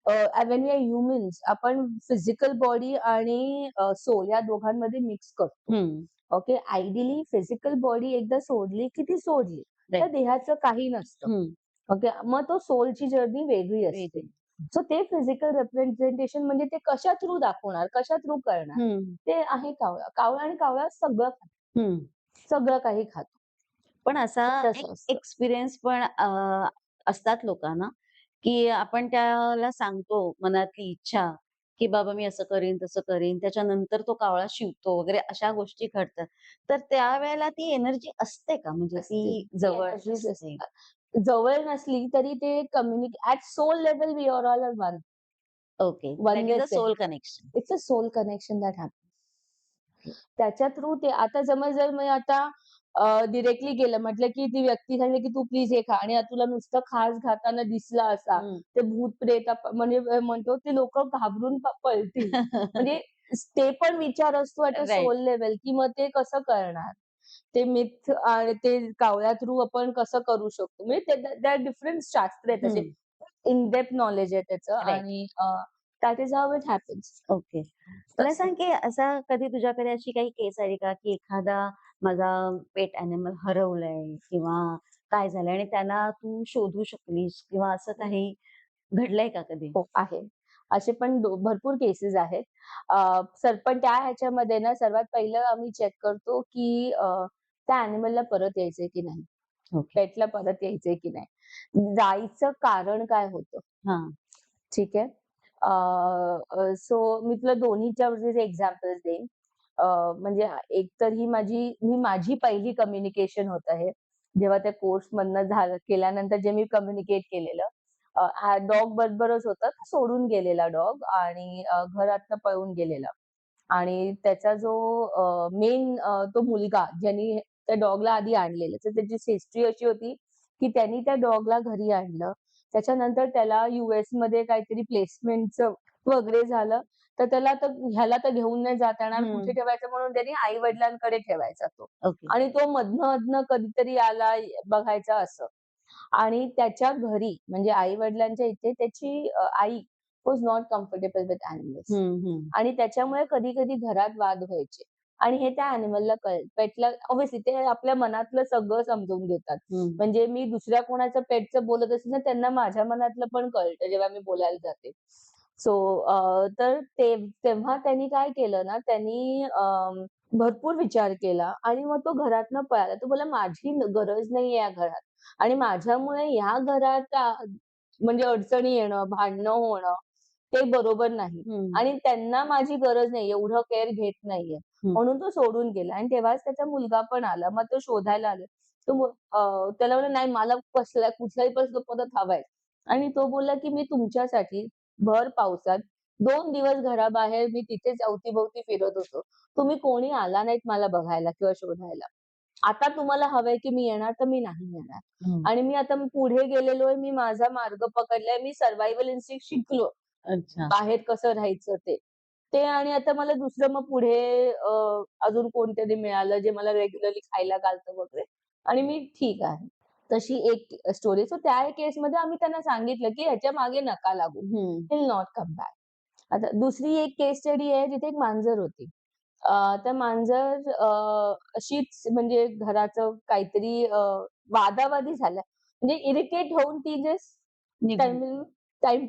व्हेन वी आर ह्युमन्स आपण फिजिकल बॉडी आणि सोल या दोघांमध्ये मिक्स करतो.
हं.
ओके. आयडियली फिजिकल बॉडी एकदा सोडली की ती सोडली. त्या
राइट.
देहाचं काही नसतं.
हं.
ओके. मग तो सोलची जर्नी वेगळी असते.
वेगळी.
सो ते फिजिकल रिप्रेझेंटेशन म्हणजे ते कशा थ्रू दाखवणार, कशा थ्रू करणार?
हं,
ते आहे कावळा. कावळा आणि कावळा सगळं खातो.
हं.
सगळं काही खातो.
पण असा
सो
एक
तसं असतं.
एक्सपिरियन्स पण असतात लोकांना, की आपण त्याला सांगतो मनातली इच्छा, की बाबा मी असं करीन, तसं करीन. त्याच्यानंतर तो कावळा शिवतो वगैरे अशा गोष्टी घडतात. तर त्यावेळेला ती एनर्जी असते का? म्हणजे
असते.
ती
ती
जवळ
एनर्जीज
असते?
असतात. जवळ नसली तरी ते at soul level we are all one.
Okay. That is a
oneness आहे.
Soul connection.
It's a soul connection that त्याच्या थ्रू ते आता समज जर मी आता डायरेक्टली गेलं म्हटलं, की ती व्यक्ती सांगली, की "तू प्लीज हे खा" आणि तुला नुसतं खास खाताना दिसला असा,
हं.
ते भूत-प्रेत म्हणजे म्हणतो ते लोकं घाबरून पळतील. म्हणजे ते पण विचार असतो at a
right.
Soul level, की मग ते कसं करणार? ते मिथ आणि ते कावळ्या थ्रू आपण कसं करू शकतो? म्हणजे त्या डिफरंट शास्त्र आहेत असे.
हं.
इन डेप्थ नॉलेज आहे त्याचं
राइट.
आणि that is how it happens.
Okay. मला
तसं.
सांग, की असा कधी तुझ्याकडे अशी काही केस आली का, की एखादा माझा पेट एनिमल हरवलंय किंवा काय झालंय आणि त्याला तू शोधू शकलीस किंवा असं काही घडलंय का कधी?
हो, आहे. असे पण भरपूर केसेस आहेत. पण त्या ह्याच्यामध्ये ना सर्वात पहिलं आम्ही चेक करतो, की त्या ॲनिमलला परत यायचंय की नाही?
ओके.
पेटला परत यायचंय की नाही? जायचं कारण काय होतं?
हां.
ठीक आहे. सो मी तुला दोन्हीच्या वरचे एक्झाम्पल्स देईन. अ, म्हणजे एक तर मी माझी पहिली कम्युनिकेशन होतं हे. जेव्हा त्या कोर्समधनं केल्यानंतर जे मी कम्युनिकेट केलेलं. हा डॉग बरोबरच होता. तो सोडून गेलेला डॉग आणि घरातनं पळून गेलेला. आणि त्याचा जो मेन तो मुलगा ज्यानी त्या डॉगला आधी आणलेलं. तर त्याची हिस्ट्री अशी होती, की त्यांनी त्या डॉगला घरी आणलं. त्याच्यानंतर त्याला यूएसमध्ये काहीतरी प्लेसमेंटचं वगैरे झालं. तर त्याला तर ह्याला तर घेऊन नाही जाता येणार, कुठे
हं.
ठेवायचं म्हणून त्यांनी आई-वडिलांकडे ठेवायचा तो.
ओके.
आणि तो मधनं-अधनं कधीतरी आला, बघायचा असं. आणि त्याच्या घरी म्हणजे आई-वडिलांच्या इथे त्याची I was not comfortable with animals.
हं, हं.
आणि त्याच्यामुळे कधी-कधी घरात वाद व्हायचे. आणि हे त्या ॲनिमलला पेटला ऑब्व्हियसली ते आपल्या मनातलं सगळं समजून घेतात.
हं.
म्हणजे मी दुसऱ्या कोणाच्या पेटचं बोलत असेल ना, त्यांना माझ्या मनातलं पण कळतं जेव्हा मी बोलायला जाते. सो तर तेव्हा त्यांनी काय केलं ना, त्यांनी भरपूर विचार केला आणि मग तो घरातनं पळाला. तो बोलला, "माझी गरज नाहीये या घरात आणि माझ्यामुळे ह्या घरात म्हणजे अडचणी येणं, भांडणं होणं ते बरोबर नाही
हं.
आणि त्यांना माझी गरज नाही, एवढं केअर घेत नाहीये."
हं.
म्हणून तो सोडून गेला आणि तेव्हाच त्याचा मुलगा पण आला. मग तो शोधायला आला. त्याला म्हणला, "नाही मला कुठल्याही परिस्थितीत परत हवाय." आणि तो बोलला, की "मी तुमच्यासाठी भर पावसात 2 दिवस घराबाहेर मी तिथेच अवती-भोवती फिरत होतो. तुम्ही कोणी आला नाहीत मला बघायला किंवा शोधायला. आता तुम्हाला हवंय, की मी येणार तर मी नाही येणार.
हं.
आणि मी पुढे गेलेलो आहे. मी माझा मार्ग पकडलाय. मी सर्व्हायव्हल इन्स्टिंक्ट शिकलो.
अच्छा.
बाहेर कसं राहायचं ते. ते आणि आता मला दुसरं मग पुढे अजून कोणतरी मिळालं, जे मला रेग्युलरली खायला घालतं वगैरे आणि मी ठीक आहे. तशी एक स्टोरी. सो त्या केसमध्ये आम्ही त्यांना सांगितलं, की ह्याच्या मागे नका लागू.
हं.
He will not come back. आता दुसरी एक केस स्टडी आहे, जिथे एक मांजर होती. तर मांजर अशीच म्हणजे घराचं काहीतरी वादावादी झाल्या. म्हणजे इरिटेट होऊन ती जस्ट
निघून.
टाईम टाईम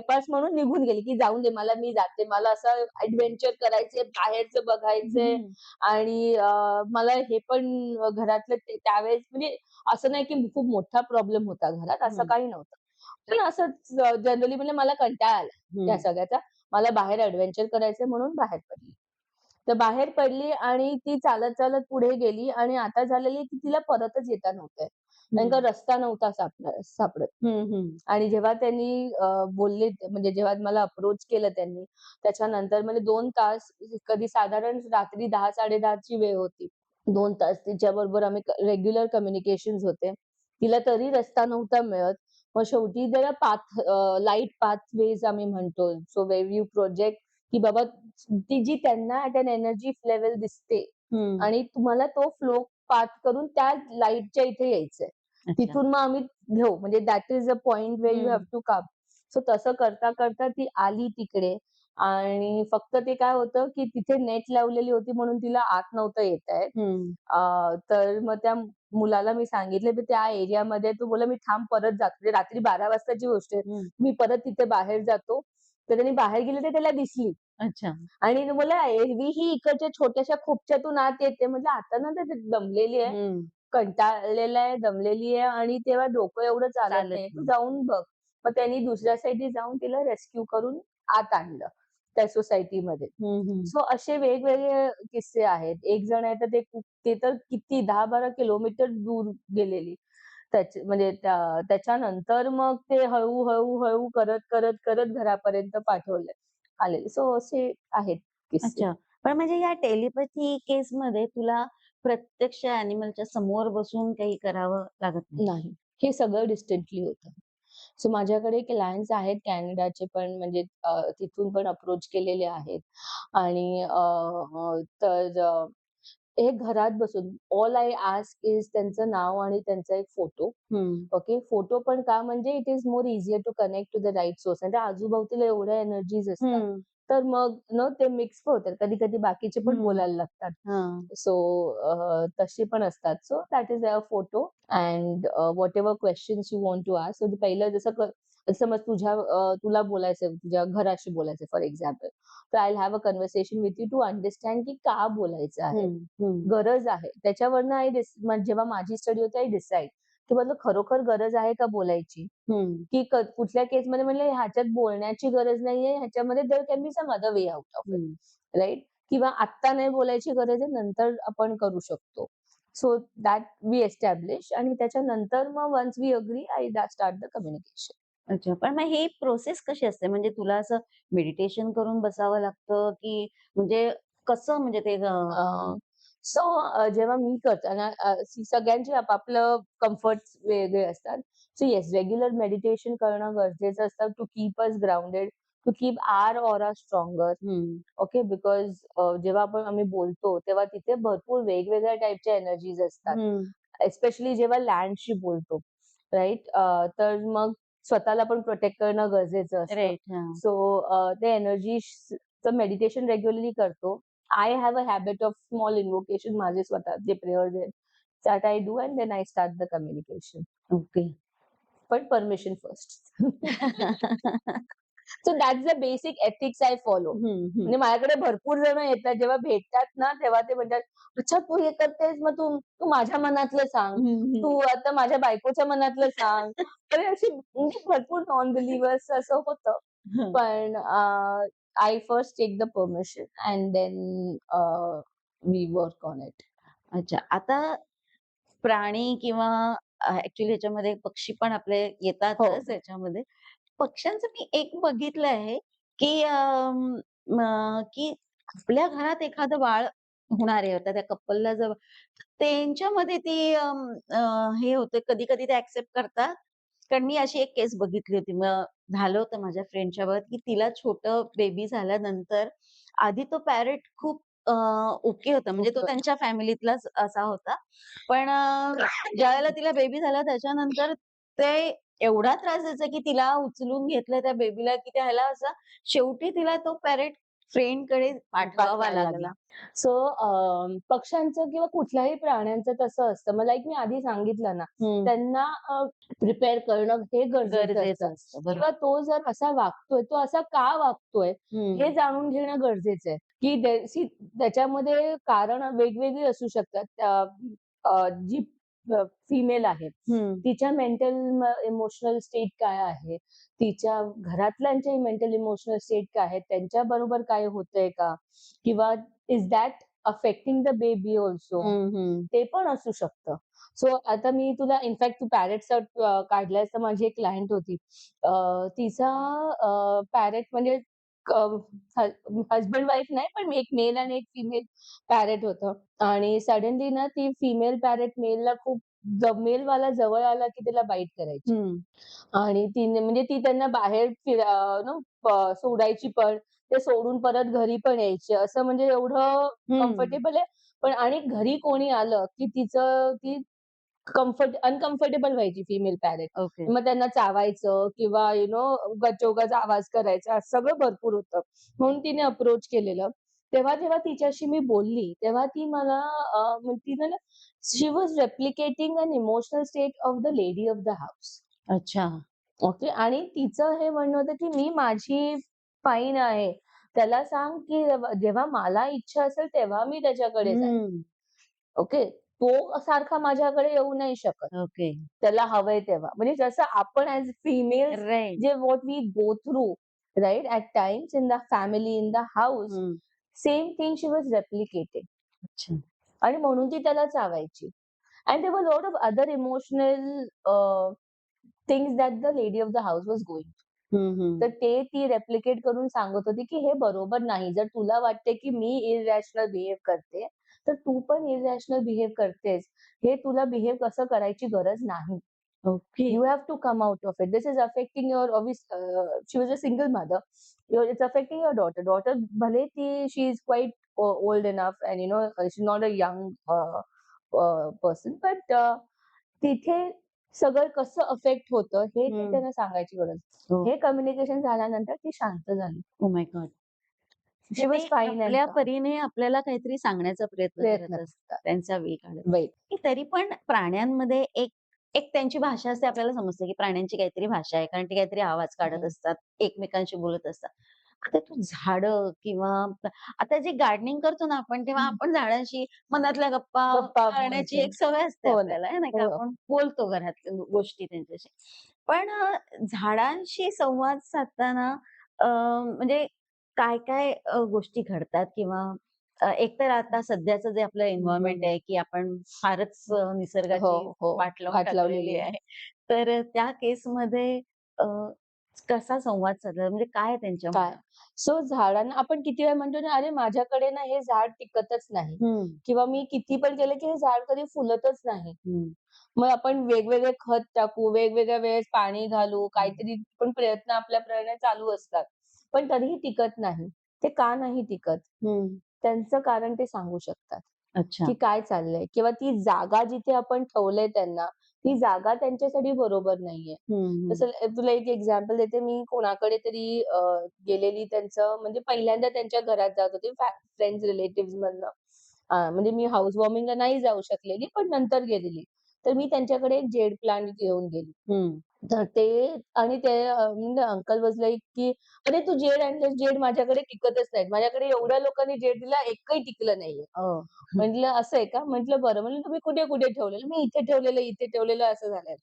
पास म्हणून निघून गेली, की जाऊन दे मला मी जाते. मला असं एडव्हेंचर करायचंय, बाहेरचं बघायचंय
हं.
आणि मला हे पण घरातलं त्यावेळेस म्हणजे असं नाही, की खूप मोठा प्रॉब्लेम होता घरात, असं
हं.
काही नव्हतं. पण असंच जनरली म्हणजे मला कंटाळा आला त्या
हं.
सगळ्याचा. मला बाहेर एडव्हेंचर करायचंय म्हणून बाहेर पडली. तर बाहेर पडली आणि ती चालत-चालत पुढे गेली आणि आता झालेली की तिला परतच येता नव्हतंय. कारण का
हं.
रस्ता नव्हता सापडत.
हं, हं.
आणि जेव्हा त्यांनी बोलले म्हणजे जेव्हा मला अप्रोच केलं त्यांनी, त्याच्यानंतर म्हणजे 2 तास कधी साधारण रात्री 10:00-10:30 ची वेळ होती. 2 तास तिच्याबरोबर आम्ही रेग्युलर कम्युनिकेशन्स होते. तिला तरी रस्ता नव्हता मिळत. मग शेवटी त्याला लाईट पाथवेज आम्ही म्हणतो. सो वेन यू प्रोजेक्ट की बाबा ती जी त्यांना ॲट अन एनर्जी लेव्हल दिसते
हं.
आणि तुम्हाला तो फ्लो पाथ करून त्या लाईटच्या इथे यायचंय.
अच्छा.
तिथून मग आम्ही घेऊ म्हणजे that is a point where you have
हं.
To come. सो तसं करता ती आली तिकडे आणि फक्त ते काय होतं, की तिथे नेट लावलेली होती म्हणून तिला आत नव्हतं येता येत.
हं.
तर मग त्या मुलाला मी सांगितलं, की त्या एरियामध्ये तो बोलला, "मी थांब परत जातो." म्हणजे रात्री 12 वाजताची गोष्ट आहे.
हं.
मी परत तिथे बाहेर जातो. तर त्यांनी बाहेर गेले तर त्याला दिसली
अच्छा.
आणि तो बोलला, "एरवी ही इकडच्या छोट्याशा खोपच्यातून आत येते." म्हटलं, "आता ना ते दमलेली आहे,
हं.
कंटाळलेला आहे, दमलेली आहे आणि तेव्हा डोकं एवढं चालत
चालत
नाही. तू
नाही.
जाऊन बघ." मग त्यांनी दुसऱ्या साइडनी जाऊन तिला रेस्क्यू करून आत आणलं त्या सोसायटीमध्ये.
हं, हं.
सो असे वेगवेगळे किस्से आहेत. एक जण आहे तर ते तर किती 10-12 किलोमीटर दूर गेलेली. म्हणजे त्याच्यानंतर मग ते हळू करत घरापर्यंत पाठवलंय. आलेले. सो असे आहेत किस्से.
अच्छा. पण म्हणजे या टेलिपॅथी केसमध्ये तुला प्रत्यक्ष ॲनिमलच्या समोर बसून काही करावं लागत नाही.
नाही. हे सगळं डिस्टंटली होतं. सो माझ्याकडे क्लायंट्स आहेत कॅनडाचे पण म्हणजे तिथून पण अप्रोच केलेले आहेत आणि हे घरात बसून ऑल आय आस्क इज त्यांचं नाव आणि त्यांचा एक फोटो.
हं.
ओके. फोटो पण का म्हणजे it is more easier to connect to the right source आणि त्या आजूबाजूला एवढ्या एनर्जीज असतात.
हं.
तर मग ते मिक्स पण होतात. कधी-कधी बाकीचे पण
हं.
बोलायला लागतात.
हां.
सो तशी पण असतात. So that is a photo and whatever questions you want to ask. So पहिलं जसं समज तुला बोलायचंय, तुझ्या घराशी बोलायचंय फॉर एक्झाम्पल. तर I will have a conversation with you to understand की का बोलायचं आहे?
हं. हं.
गरज आहे. त्याच्यावरनं जेव्हा माझी स्टडी होते आय डिसाईड की म्हटलं खरोखर गरज आहे का बोलायची?
हं.
की कुठल्या केसमध्ये म्हणलं ह्याच्यात बोलण्याची गरज नाहीये, ह्याच्यामध्ये there can be some other way out of it,
हं.
राइट? किंवा आत्ता नाही बोलायची गरज आहे, नंतर आपण करू शकतो. सो दॅट वी एस्टॅब्लिश आणि त्याच्यानंतर मग once we agree I start the communication.
अच्छा. पण मग ही प्रोसेस कशी असते? म्हणजे तुला असं मेडिटेशन करून बसावं लागतं, की म्हणजे कसं म्हणजे ते
सो जेव्हा मी करते ना सगळ्यांचे आपापलं कम्फर्ट्स वेगळे असतात. सो येस रेग्युलर मेडिटेशन करणं गरजेचं असतं to keep us grounded, to keep our aura stronger.
हं.
ओके. बिकॉज जेव्हा आम्ही बोलतो, तेव्हा तिथे भरपूर वेगवेगळ्या टाइपच्या एनर्जीज असतात.
हं.
एस्पेशली जेव्हा लँडशी बोलतो, राइट? तर मग स्वतःला पण प्रोटेक्ट करणं गरजेचं असतं.
राइट. हां.
सो ते एनर्जीचं मेडिटेशन रेग्युलरली करतो. I have a habit of small invocation माझे स्वतःचे प्रेयर्स आहेत. That I do and then I start the communication.
Okay.
पण permission first. So that's the basic ethics I follow.
हं, हं.
म्हणजे माझ्याकडे भरपूर जण येतात जेव्हा भेटतात ना, तेव्हा ते म्हणतात, "अच्छा तू हे करतेस मग तू तू माझ्या मनातलं सांग.
हं, हं.
तू आता माझ्या बायकोच्या मनातलं सांग." तर अशी म्हणजे भरपूर नॉन बिलिव्हर्स असं होतं.
हं.
पण I first take the permission and then we work on it.
अच्छा. आता प्राणी किंवा ॲक्चुअली ह्याच्यामध्ये पक्षी पण आपले
हो.
येतातच ह्याच्यामध्ये. पक्ष्यांचं मी एक बघितलं आहे, की की आपल्या घरात एखादं बाळ होणार आहे, आता त्या कपलला जर त्यांच्यामध्ये ती हे होते कधी-कधी ते एक्सेप्ट करतात. कारण मी अशी एक केस बघितली होती. मग झालं होतं माझ्या फ्रेंडच्या बाबतीत, की तिला छोटं बेबी झाल्यानंतर आधी तो पॅरट खूप ओके होता. म्हणजे तो
ओके.
त्यांच्या फॅमिलीतलाच असा होता. पण ज्यावेळेला तिला बेबी झाला त्याच्यानंतर ते एवढा त्रास द्यायचा, की तिला उचलून घेतलं त्या बेबीला, की त्याला असा शेवटी तिला तो पॅरट फ्रेंडकडे पाठवावा
पाठवायला लागला.
लागला.
सो पक्ष्यांचं किंवा कुठल्याही प्राण्यांचं तसं असतं. मग लाइक मी आधी सांगितलं ना,
हं.
त्यांना प्रिपेअर करणं हे गरजेचं असतं
गरजेचं असतं. बरोबर.
किंवा तो जर असा वागतोय, तो असा का वागतोय
हं.
हे जाणून घेणं गरजेचं आहे, की त्याच्यामध्ये कारण वेगवेगळी असू शकतात. जी फिमेल आहे,
हं.
तिच्या मेंटल इमोशनल स्टेट काय आहे? तिच्या घरातल्यांचे मेंटल इमोशनल स्टेट काय आहे? त्यांच्याबरोबर काय होतंय का? किंवा is that affecting the baby also?
हं, हं.
ते पण असू शकतं. सो आता मी तुला इनफॅक्ट तू पॅरटचा काढलायस तर माझी एक क्लायंट होती. तिचा पॅरट म्हणजे हसबंड वाईफ नाही, पण एक मेल आणि एक फिमेल पॅरट होतं आणि सडनली ना ती फिमेल पॅरट मेलला खूप मेलवाला जवळ आला की तिला बाईट करायची.
हं.
आणि तिने म्हणजे ती त्यांना बाहेर सोडायची पण, ते सोडून परत घरी पण यायची. असं म्हणजे एवढं
हं.
कम्फर्टेबल आहे. पण आणि घरी कोणी आलं, की ती अनकम्फर्टेबल व्हायची फिमेल पॅरेंट.
ओके.
मग त्यांना चावायचं किंवा उगाच आवाज करायचा, असं सगळं भरपूर होतं. म्हणून तिने अप्रोच केलेलं. तेव्हा जेव्हा तिच्याशी मी बोलली, तेव्हा ती मला तिनं ना she was replicating an emotional state of the lady of the house.
अच्छा.
ओके. आणि तिचं हे म्हणणं होतं, की "मी माझी फाईन आहे. त्याला सांग, की जेव्हा मला इच्छा असेल तेव्हा मी त्याच्याकडे जाईन."
हं.
ओके. तो सारखा माझ्याकडे येऊ नाही शकत.
ओके.
त्याला हवंय तेव्हा. म्हणजे जसं आपण ॲज फिमेल्स
राइट.
जे what we go through right at times in the family, in the house,
हं.
Same thing she was replicating.
अच्छा.
आणि म्हणून ती त्याला चावायची. And there were lot of other emotional things that the lady of the house was going.
हं, हं.
तर ते ती रेप्लिकेट करून सांगत होती, की हे बरोबर नाही. जर तुला वाटते, की मी इरॅशनल बिहेव करते, तर तू पण इरॅशनल बिहेव करतेस. हे तुला बिहेव कसं करायची गरज नाही.
Okay.
You have to come out of it. This is affecting your she was a single mother. It's affecting your daughter. Daughter भले ती she is quite old enough and she's not a young person, but तिथे सगळं कसं अफेक्ट होतं हे ती
हं.
त्यांना सांगायची गरज.
हो.
हे कम्युनिकेशन झाल्यानंतर ती शांत झाली.
Oh my God! म्हणजे
शी
ते
वॉज फाईन अँड
आपल्या
काम.
परीने आपल्याला काहीतरी सांगण्याचा प्रयत्न
प्रयत्न
करत असतात,
करतात.
त्यांचा वेळ काढत.
राइट.
की तरी पण प्राण्यांमध्ये एक एक त्यांची भाषा असते आपल्याला समजते, की प्राण्यांची काहीतरी भाषा आहे. कारण ते काहीतरी आवाज काढत
हं.
असतात, एकमेकांशी बोलत असतात. आता तू झाडं किंवा आता जे गार्डनिंग करतो ना आपण, तेव्हा
हं.
आपण झाडांशी मनातल्या गप्पा
गप्पा
करण्याची
बोलतो.
एक सवय असते
हो ना.
आपल्याला, आहे ना, का
हो.
आपण बोलतो घरातल्या गोष्टी त्यांच्याशी. पण झाडांशी संवाद साधताना म्हणजे काय-काय गोष्टी घडतात किंवा एकतर आता सध्याचं जे आपलं एन्व्हायर्नमेंट आहे, की आपण फारच
हो,
निसर्गाची
हो.
वाट लावून
वाट
टाकलेली
लावलेली आहे.
आहे. तर त्या केसमध्ये कसा संवाद साधला म्हणजे काय त्यांच्या
काय?
मनात?
सो झाडांना आपण किती वेळा म्हणतो ना, "अरे माझ्याकडे ना हे झाड टिकतच नाही."
हं,
किंवा मी किती पण केलं, की हे झाड कधी फुलतच नाही.
हं,
मग आपण वेगवेगळे खत टाकू, वेगवेगळ्या वेळेस पाणी घालू,
हं,
काहीतरी पण प्रयत्न आपल्या प्रमाणे चालू असतात. पण तरीही टिकत नाही. ते का नाही टिकत?
हं.
त्यांचं कारण ते सांगू शकतात,
अच्छा.
की काय चाललंय किंवा ती जागा जिथे आपण ठेवलंय त्यांना, ती जागा त्यांच्यासाठी बरोबर नाहीये.
हं, हं,
जसं तुला एक एक्झाम्पल देते. मी कोणाकडे तरी गेलेली त्यांचं म्हणजे पहिल्यांदा त्यांच्या घरात जात होते फ्रेंड्स रिलेटिव्हजमधनं. म्हणजे मी हाउस वॉर्मिंगला नाही जाऊ शकलेली, पण नंतर गेलेली. तर मी त्यांच्याकडे एक जेड प्लांट घेऊन गेली.
हं.
तर ते आणि ते अंकल वाज लाइक, की "अरे तू जेड आणलंस, जेड माझ्याकडे टिकतच नाहीत. माझ्याकडे एवढ्या लोकांनी जेड दिला, एकही टिकलं नाहीये."
ओह!
म्हटलं, "असं आहे का?" म्हटलं, "बरं." म्हणलं, "तुम्ही कुठे-कुठे ठेवलेलं?" "मी इथे ठेवलेलं, इथे ठेवलेलं." असं झालं.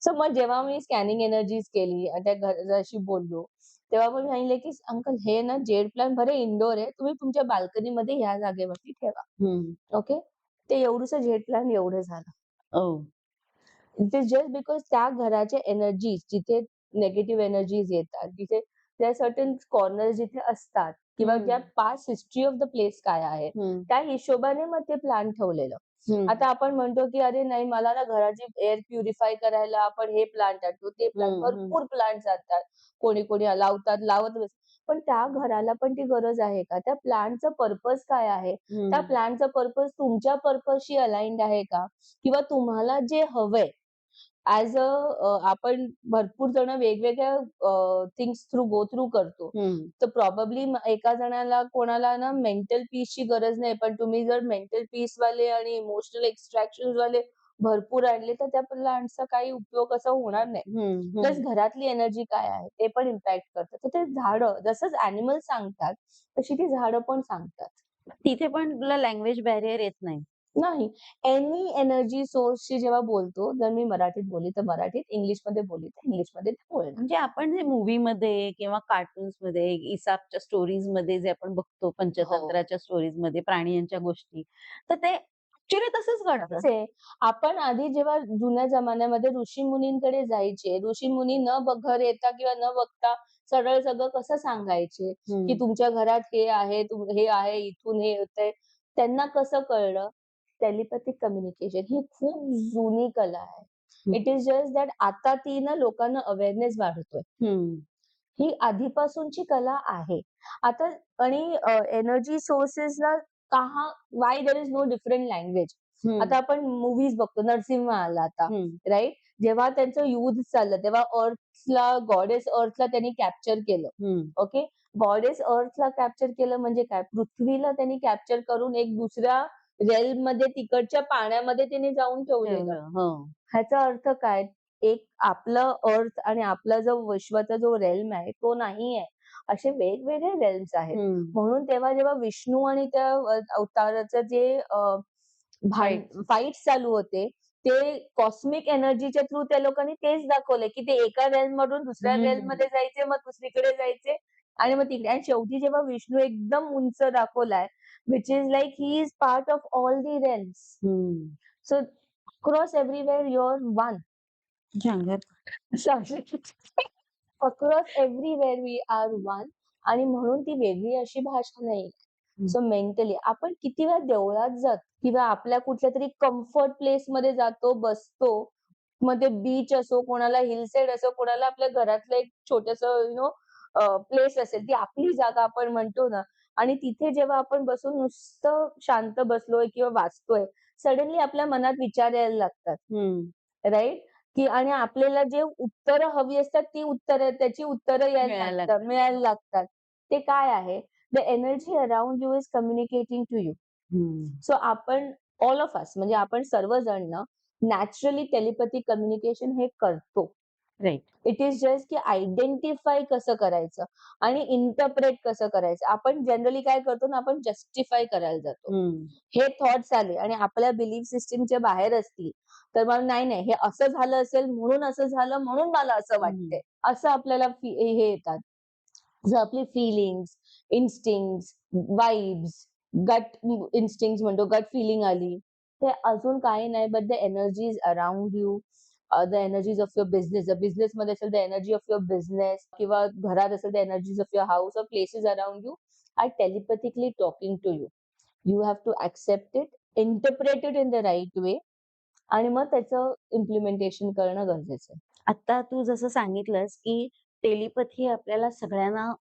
सो मग जेव्हा मी स्कॅनिंग एनर्जीज केली आणि त्या घराशी बोललो, तेव्हा पण सांगितलं, की "अंकल हे ना जेड प्लांट बरं इंडोर आहे. तुम्ही तुमच्या बाल्कनीमध्ये ह्या जागेवरती ठेवा."
हं.
ओके. ते एवढंसं जेड प्लांट एवढं झालं.
ओह!
इट इज जस्ट बिकॉज त्या घराच्या एनर्जीज जिथे निगेटिव्ह एनर्जीज येतात, जिथे त्या सर्टन कॉर्नर्स जिथे असतात किंवा ज्या
हं,
past history of the place काय आहे,
हं,
त्या हिशोबाने मग ते प्लान ठेवलेलं.
हं,
आता आपण म्हणतो, की "अरे नाही, मला ना घराची एअर प्युरिफाय करायला आपण हे प्लांट आणतो, ते प्लांट."
हं, हं,
भरपूर प्लांट्स असतात. कोणी-कोणी लावतात, लावत बस पण त्या घराला पण ती गरज आहे का? त्या प्लांटचं पर्पज काय आहे? त्या
हं,
प्लांटचं पर्पज तुमच्या पर्पजशी अलाइन्ड आहे का? किंवा तुम्हाला जे हवंय ॲज आपण भरपूर जण वेगवेगळ्या थिंग्स गो थ्रू करतो.
हं,
तर प्रॉबॅबली एका जणाला कोणाला ना मेंटल पीसची गरज नाही. पण तुम्ही जर मेंटल पीसवाले आणि इमोशनल एक्स्ट्रॅक्शन्सवाले भरपूर आणले, तर त्या प्लांट्सचा काही उपयोग असा होणार नाही.
हं,
प्लस
हं.
घरातली एनर्जी काय आहे, ते पण इम्पॅक्ट करतं. तर ते झाडं जसंच ॲनिमल्स सांगतात, तशी ती झाडं पण सांगतात.
तिथे पण तुला लँग्वेज बॅरियर येत नाही.
नाही. एनी एनर्जी सोर्सशी जेव्हा बोलतो, जर मी मराठीत बोलली तर मराठीत, इंग्लिशमध्ये बोलली तर इंग्लिशमध्ये ते बोलणार.
म्हणजे आपण जे मूव्हीमध्ये किंवा कार्टून्समध्ये, इसापच्या स्टोरीजमध्ये जे आपण बघतो,
हो.
पंचतंत्राच्या स्टोरीजमध्ये प्राण्यांच्या गोष्टी, तर ते ॲक्चुअली तसंच घडतं.
तेच आहे. आपण आधी जेव्हा जुन्या जमान्यामध्ये ऋषीमुनींकडे जायचे, ऋषीमुनी घर येता किंवा न बघता सरळ सगळं कसं सांगायचे, की
हं,
तुमच्या घरात हे आहे, हे आहे, इथून हे होतंय. त्यांना कसं कळलं? टेलिपॅथिक कम्युनिकेशन ही खूप जुनी कला आहे.
हं,
इट इस जस्ट दॅट आता ती ना लोकांना अवेअरनेस वाढतोय.
हं,
ही आधीपासूनची कला आहे. आता आणि एनर्जी सोर्सेसला why there is no different language.
हं,
आता आपण मूव्हीज बघतो. नरसिंहा आला आता,
हं,
राइट? जेव्हा त्यांचं युद्ध चाललं, तेव्हा गॉडेस अर्थला त्यांनी कॅप्चर केलं.
हं,
ओके. गॉडेस अर्थला कॅप्चर केलं म्हणजे काय? पृथ्वीला त्यांनी कॅप्चर करून एक दुसऱ्या रेल्ममध्ये तिकडच्या पाण्यामध्ये त्यांनी जाऊन ठेवलेलं.
ठेवलं. हो.
ह्याचा अर्थ काय? एक आपलं अर्थ आणि आपला जो विश्वाचा जो रेल्म आहे तो नाहीये. असे वेगवेगळे रेल्म्स आहेत.
हं.
म्हणून तेव्हा जेव्हा विष्णू आणि त्या अवताराचं जे
Fights.
फाईट्स चालू होते, ते कॉस्मिक एनर्जीच्या थ्रू त्या लोकांनी तेच दाखवलंय, की ते एका रेल्म मधून दुसऱ्या रेल्म
हं.
मध्ये जायचे, मग दुसरीकडे जायचे आणि मग तिकडे आणि शेवटी जेव्हा विष्णू एकदम उंच दाखवलाय, which is like he is part of all the realms.
हं.
So across everywhere you are one.
सांगा.
Across everywhere we are one आणि म्हणून ती वेगळी अशी भाषा नाही.
हं.
सो मेंटली आपण किती वेळा देवळात जातो किंवा आपल्या कुठल्यातरी कम्फर्ट प्लेसमध्ये जातो, बसतो. मग ते बीच असो, कोणाला हिल साइड असो, कोणाला आपल्या घरातलं एक छोटंसं प्लेस असेल, ती आपली जागा आपण म्हणतो ना आणि तिथे जेव्हा आपण बसून नुसतं शांत बसलोय किंवा वाचतोय, सडनली आपल्या मनात विचार यायला लागतात.
हं.
राइट? की आणि आपल्याला जे उत्तरं हवी असतात ती उत्तरं त्याची उत्तरं
मिळायला लागतं.
मिळायला लागतात. ते काय आहे? The energy around you is communicating to you.
हं.
सो आपण ऑल ऑफ अस म्हणजे आपण सर्वजण ना नॅचरली टेलिपॅथिक कम्युनिकेशन हे करतो.
राइट.
इट इज जस्ट की आयडेंटिफाय कसं करायचं आणि इंटरप्रेट कसं करायचं. आपण जनरली काय करतो ना, आपण जस्टिफाय करायला जातो.
हं.
हे थॉट्स आले आणि आपल्या बिलीफ सिस्टमच्या बाहेर असतील, तर मग नाही, नाही हे असं झालं असेल म्हणून असं झालं म्हणून मला असं
हं.
वाटतंय. असं आपल्याला हे येतात. जर आपली फीलिंग्स, इन्स्टिंक्ट्स, वाइब्स, गट इन्स्टिंक्ट्स म्हणतो, गट फीलिंग आली. ते अजून काही नाही but the energies around you, the energies of your business. जर बिझनेसमध्ये असेल the energy of your business किंवा घरात असेल the energies of your house or places around you are telepathically talking to you. You have to accept it, interpret it in the right way आणि मग त्याचं इम्प्लिमेंटेशन करणं गरजेचं आहे.
आता तू जसं सांगितलंस, की टेलिपॅथी आपल्याला सगळ्यांना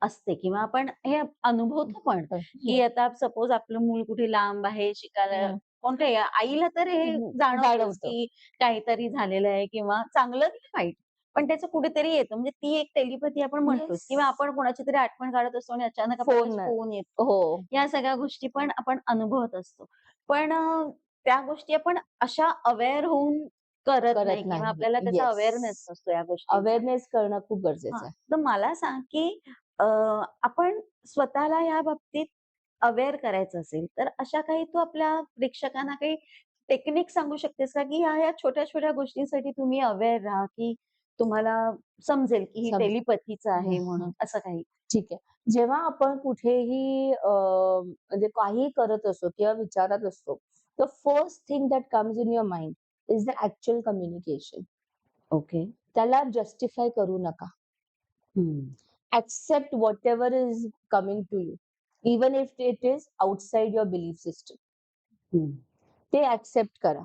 असते किंवा आपण हे अनुभवतो पण, की आता सपोज आपलं मूल कुठे लांब आहे शिकायला
हं.
कोणत्याही आईला तर हे जाणवतंच,
जाणवतं.
की काहीतरी झालेलं आहे किंवा चांगलं की वाईट. पण त्याचं कुठेतरी येतं. म्हणजे ती एक टेलिपॅथी आपण म्हणतोच
येस.
किंवा आपण कोणाची तरी आठवण काढत असतो आणि अचानक आपल्याला
फोन
फोन येतो.
हो.
या सगळ्या गोष्टी पण आपण अनुभवत असतो. पण त्या गोष्टी आपण अशा अवेअर होऊन करत
करत
नाही किंवा
नाही.
आपल्याला त्याचा
येस.
अवेअरनेस नसतो या गोष्टींचा.
अवेअरनेस करणं खूप
हां,
गरजेचं आहे.
तर मला सांग, की अ, आपण स्वतःला या बाबतीत अवेअर करायचं असेल, तर अशा काही तू आपल्या प्रेक्षकांना काही टेक्निक सांगू शकतेस का, की ह्या-ह्या छोट्या-छोट्या गोष्टींसाठी तुम्ही अवेअर राहा, की तुम्हाला समजेल, की ही
समज
टेलिपॅथीचं
हं,
आहे म्हणून
हं.
असं काही?
ठीक आहे. जेव्हा आपण कुठेही म्हणजे काहीही करत असतो किंवा विचारात असतो, the first thing that comes in your mind is the actual communication.
Okay.
त्याला जस्टिफाय करू नका.
हं.
Accept whatever is coming to you, even if it is outside your belief system.
हं.
ते एक्सेप्ट करा.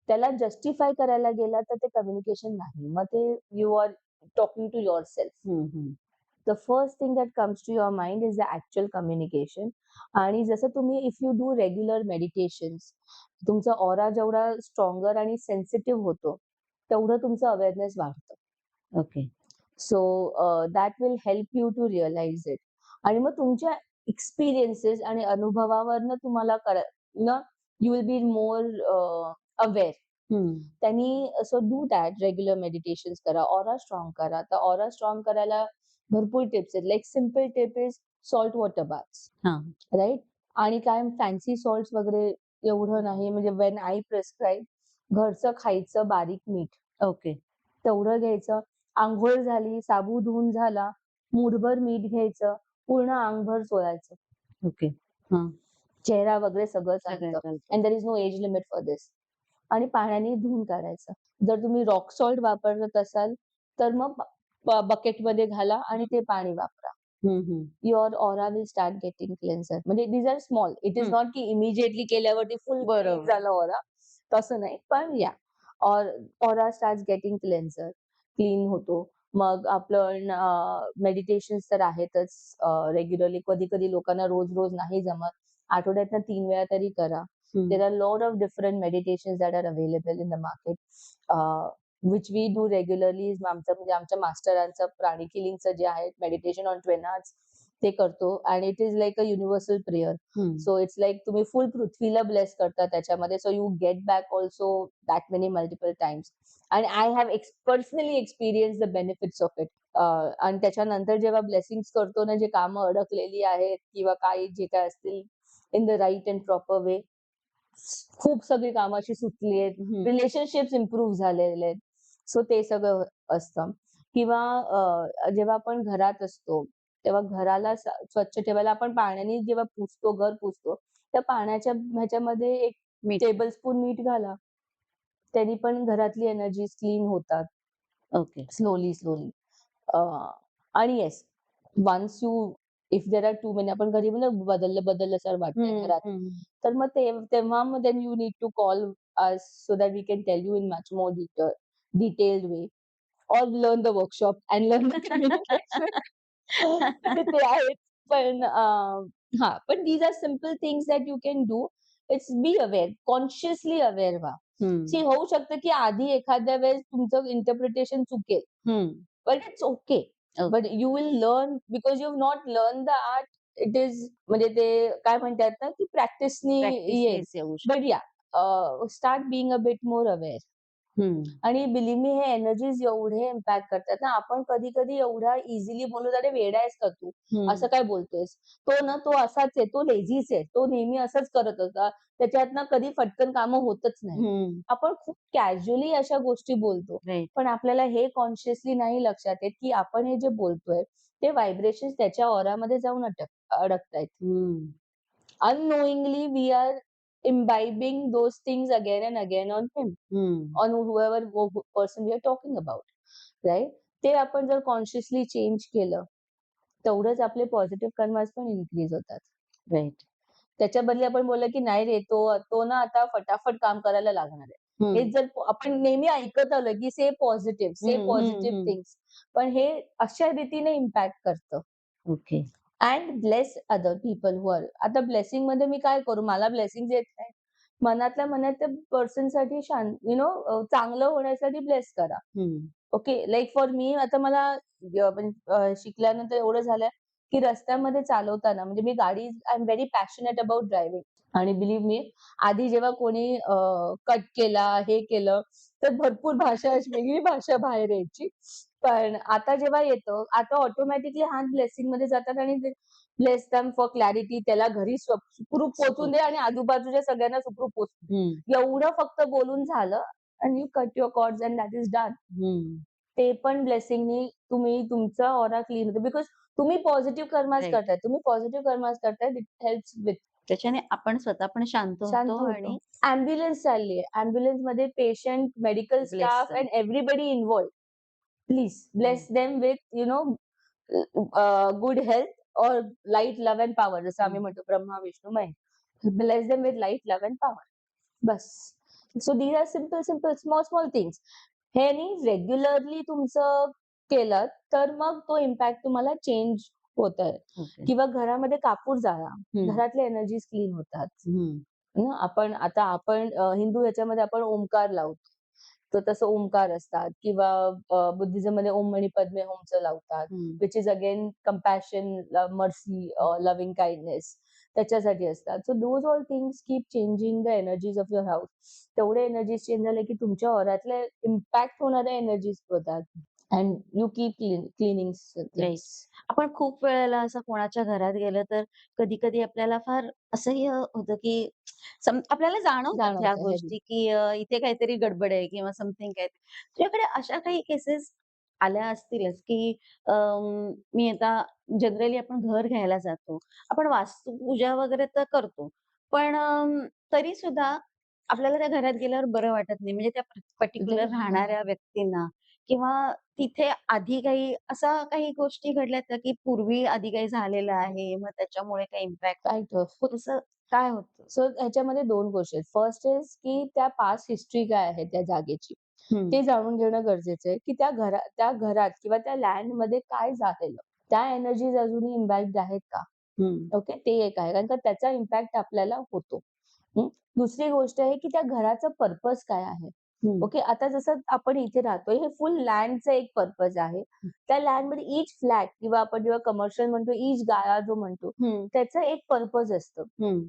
त्याला जस्टिफाय करायला गेला तर ते कम्युनिकेशन नाही. मग ते you are talking to yourself.
हं, हं.
The first thing that comes to your mind is the actual communication. आणि जसं तुम्ही if you do regular meditations, तुमचा ऑरा जेवढा स्ट्रॉंगर आणि सेन्सिटिव्ह होतो, तेवढं तुमचं अवेअरनेस वाढतं.
Okay.
So that will help you to realise it. आणि मग तुमच्या एक्सपिरियन्सेस आणि अनुभवावरनं तुम्हाला ना you will be more aware.
हं.
त्यांनी so do that regular meditations करा, ऑरा स्ट्रॉंग करा. तर ऑरा स्ट्रॉंग करायला भरपूर टिप्स आहेत. Like simple tip is salt water baths,
हां.
राइट? आणि काय फॅन्सी सॉल्ट्स वगैरे एवढं नाही. म्हणजे व्हेन आय प्रिस्क्राईब घरचं खायचं बारीक मीठ
ओके.
तेवढं घ्यायचं. अंघोळ झाली, साबू धुवून झाला, मूठभर मीठ घ्यायचं, पूर्ण अंगभर चोळायचं.
ओके. हां.
चेहरा वगैरे सगळं
सगळं
चालतं.
चालतं.
And there is no age limit for this. आणि पाण्याने धुवून काढायचं. जर तुम्ही रॉक सॉल्ट वापरत असाल, तर मग बकेटमध्ये घाला आणि ते पाणी वापरा.
हं, हं.
Your aura will start getting cleanser. म्हणजे these are small. It is
हं.
नॉट की इमिडिएटली केल्यावरती फुल
बरोबर.
झालं ऑरा. तसं नाही. पण या or aura starts getting cleanser. Clean होतो. मग आपलं मेडिटेशन्स तर आहेतच रेग्युलरली. कधी-कधी लोकांना रोज-रोज नाही जमत. आठवड्यातनं 3 वेळा तरी करा.
हं.
There are a lot of different meditations that are available in the market. which we do regularly is आमचं म्हणजे आमच्या मास्टरांचं प्राणिक हिलिंगचं जे आहे मेडिटेशन ऑन 12 hours ते करतो and it is like a universal prayer. So it's like तुम्ही फुल पृथ्वीला ब्लेस करता त्याच्यामध्ये. So you get back also that many multiple times. And I have personally experienced the benefits of it. आणि त्याच्यानंतर जेव्हा ब्लेसिंग्स करतो ना, जे कामं अडकलेली आहेत किंवा काही जे काय असतील in the right and proper way, खूप सगळी कामं अशी सुटली आहेत. रिलेशनशिप्स इम्प्रूव्ह झालेले आहेत. सो ते सगळं असतं. किंवा जेव्हा आपण घरात असतो, तेव्हा घराला स्वच्छ ठेवायला आपण पाण्याने जेव्हा पुसतो, घर पुसतो, त्या पाण्याच्या ह्याच्यामध्ये एक
मीठ.
टेबल स्पून मीठ घाला. त्यांनी पण घरातली एनर्जीज क्लीन होतात.
ओके.
स्लोली. आणि yes, once you if there are too many आपण घरी म्हणजे बदलल्यासारखं वाटतंय घरात. तर मग तेव्हा मग then you need to call us so that we can tell you in much more detailed way or learn the workshop and learn the communication. ते आहेत. पण पण these are simple things that you can do. It's be aware, consciously aware व्हा. सी होऊ शकतं की आधी एखाद्या वेळेस तुमचं इंटरप्रिटेशन चुकेल. But it's okay. But you will learn because you've not learned the art. It is म्हणजे ते काय म्हणतात ना, की प्रॅक्टिसनी येईल.
प्रॅक्टिसनेच येऊ
But yeah, start being a bit more aware. आणि बिलीव्ह मी, हे एनर्जीज एवढे इम्पॅक्ट करतात ना, आपण कधी-कधी एवढा इझिली बोलतो, "अरे वेडा आहेस का तू? असं काय बोलतोयस?" तो असाच आहे, तो लेझीच आहे, तो नेहमी असंच करत होता. त्याच्यातनं कधी फटकन कामं होतच नाही. आपण खूप कॅज्युअली अशा गोष्टी बोलतो.
राइट.
पण आपल्याला हे कॉन्शियसली नाही लक्षात येत, की आपण हे जे बोलतोय, ते व्हायब्रेशन्स त्याच्या ऑरामध्ये जाऊन अडकतायत. Unknowingly, we are imbibing those things again and again on him, on whoever person we are talking about, right? ते आपण जर कॉन्शियसली चेंज केलं, तेवढंच आपले पॉझिटिव्ह कर्मास पण इन्क्रीज होतात.
राइट.
त्याच्या बदली आपण बोललं, की नाही रे, तो तो ना आता फटाफट काम करायला लागणार आहे. हेच जर आपण नेहमी ऐकत आलोय, की से पॉझिटिव्ह थिंग्स. पण हे अशा रीतीने इम्पॅक्ट करतं.
Okay.
And bless other people who are. आता ब्लेसिंग मध्ये मी काय करू? मला ब्लेसिंग येत नाही. मनातल्या मनात त्या पर्सनसाठी चांगलं होण्यासाठी ब्लेस करा. ओके. लाइक फॉर मी आता मला शिकल्यानंतर एवढं झालंय, की रस्त्यामध्ये चालवताना म्हणजे मी गाडी I am very passionate about driving. आणि बिलीव्ह मी, आधी जेव्हा कोणी कट केला, हे केलं, तर भरपूर भाषा, अशी वेगळी भाषा बाहेर यायची. पण आता जेव्हा येतं, आता ऑटोमॅटिकली हात ब्लेसिंगमध्ये जातात आणि ब्लेस देम फॉर क्लॅरिटी. त्याला घरी सुखरूप पोहोचून दे आणि आजूबाजूच्या सगळ्यांना सुखरूप पोहोचून दे. एवढं फक्त बोलून झालं and you cut your cords and that is done. ते पण ब्लेसिंगनी तुम्ही तुमचा ऑरा क्लीन होतो. बिकॉज तुम्ही पॉझिटिव्ह कर्मास
राइट.
करताय. तुम्ही पॉझिटिव्ह कर्मास करताय. इट हेल्प्स विथ
त्याच्याने आपण स्वतः पण शांत
शांत
होतो
होतो.
आणि
ॲम्ब्युलन्स चालली आहे. ॲम्ब्युलन्समध्ये पेशंट, मेडिकल
ब्लेस
स्टाफ
झालं.
And everybody involved. Please bless them with good health और लाईट, लव्ह अँड पॉवर. जसं आम्ही म्हणतो Brahma, Vishnu, Mahesh. Bless them with light, love and power. बस. So these are simple, small things. ह्यानी रेग्युलरली तुमचं केलं, तर मग तो इम्पॅक्ट तुम्हाला चेंज होतोय.
ओके.
किंवा घरामध्ये कापूर जाळा. घरातल्या एनर्जीज क्लीन होतात. आपण हिंदू ह्याच्यामध्ये आपण ओमकार लावतो. तर तसं ओमकार असतात. किंवा बुद्धिझममध्ये ओम मणी पद्मे होमचं लावतात. Which is again compassion, mercy, loving kindness त्याच्यासाठी असतात. So those all things keep changing the energies of your house. तेवढे एनर्जीज चेंज झाले की तुमच्या ऑरातल्या इम्पॅक्ट होणाऱ्या एनर्जीज होतात. And you keep cleaning
right. आपण खूप वेळेला असं कोणाच्या घरात गेलं तर कधी-कधी आपल्याला फार असह्य होतं, की आपल्याला जाणवतात ह्या
जाणवतं हेवी.
गोष्टी, की इथे काहीतरी गडबड आहे किंवा समथिंग काहीतरी. तुझ्याकडे अशा काही केसेस आल्या असतीलच, की मी आता जनरली आपण घर घ्यायला जातो. आपण वास्तुपूजा वगैरे तर करतो. पण तरी सुद्धा आपल्याला त्या घरात गेल्यावर बरं वाटत नाही. म्हणजे त्या पर्टिक्युलर राहणाऱ्या व्यक्तींना किंवा तिथे आधी काही अशा काही गोष्टी घडल्यात का, की पूर्वी आधी काही झालेलं आहे, मग त्याच्यामुळे काही इम्पॅक्ट होत असं काय होतं?
सो ह्याच्यामध्ये 2 गोष्टी आहेत. फर्स्ट इज की त्या पास्ट हिस्ट्री काय आहे त्या जागेची, ते जाणून घेणं गरजेचं आहे, की त्या घरात किंवा त्या लँडमध्ये काय झालेलं. त्या एनर्जीज अजूनही इम्पॅक्ट आहेत का? ओके. ते एक आहे. कारण का त्याचा इम्पॅक्ट आपल्याला होतो. दुसरी गोष्ट आहे, की त्या घराचा पर्पज काय आहे?
हं,
ओके. आता जसं आपण इथे राहतोय, हे फुल लँडचं एक पर्पज आहे. त्या लँडमध्ये ईच फ्लॅट किंवा आपण जेव्हा कमर्शियल म्हणतो, ईच गाळा जो म्हणतो,
हं,
त्याचं एक पर्पज असतं.
हं.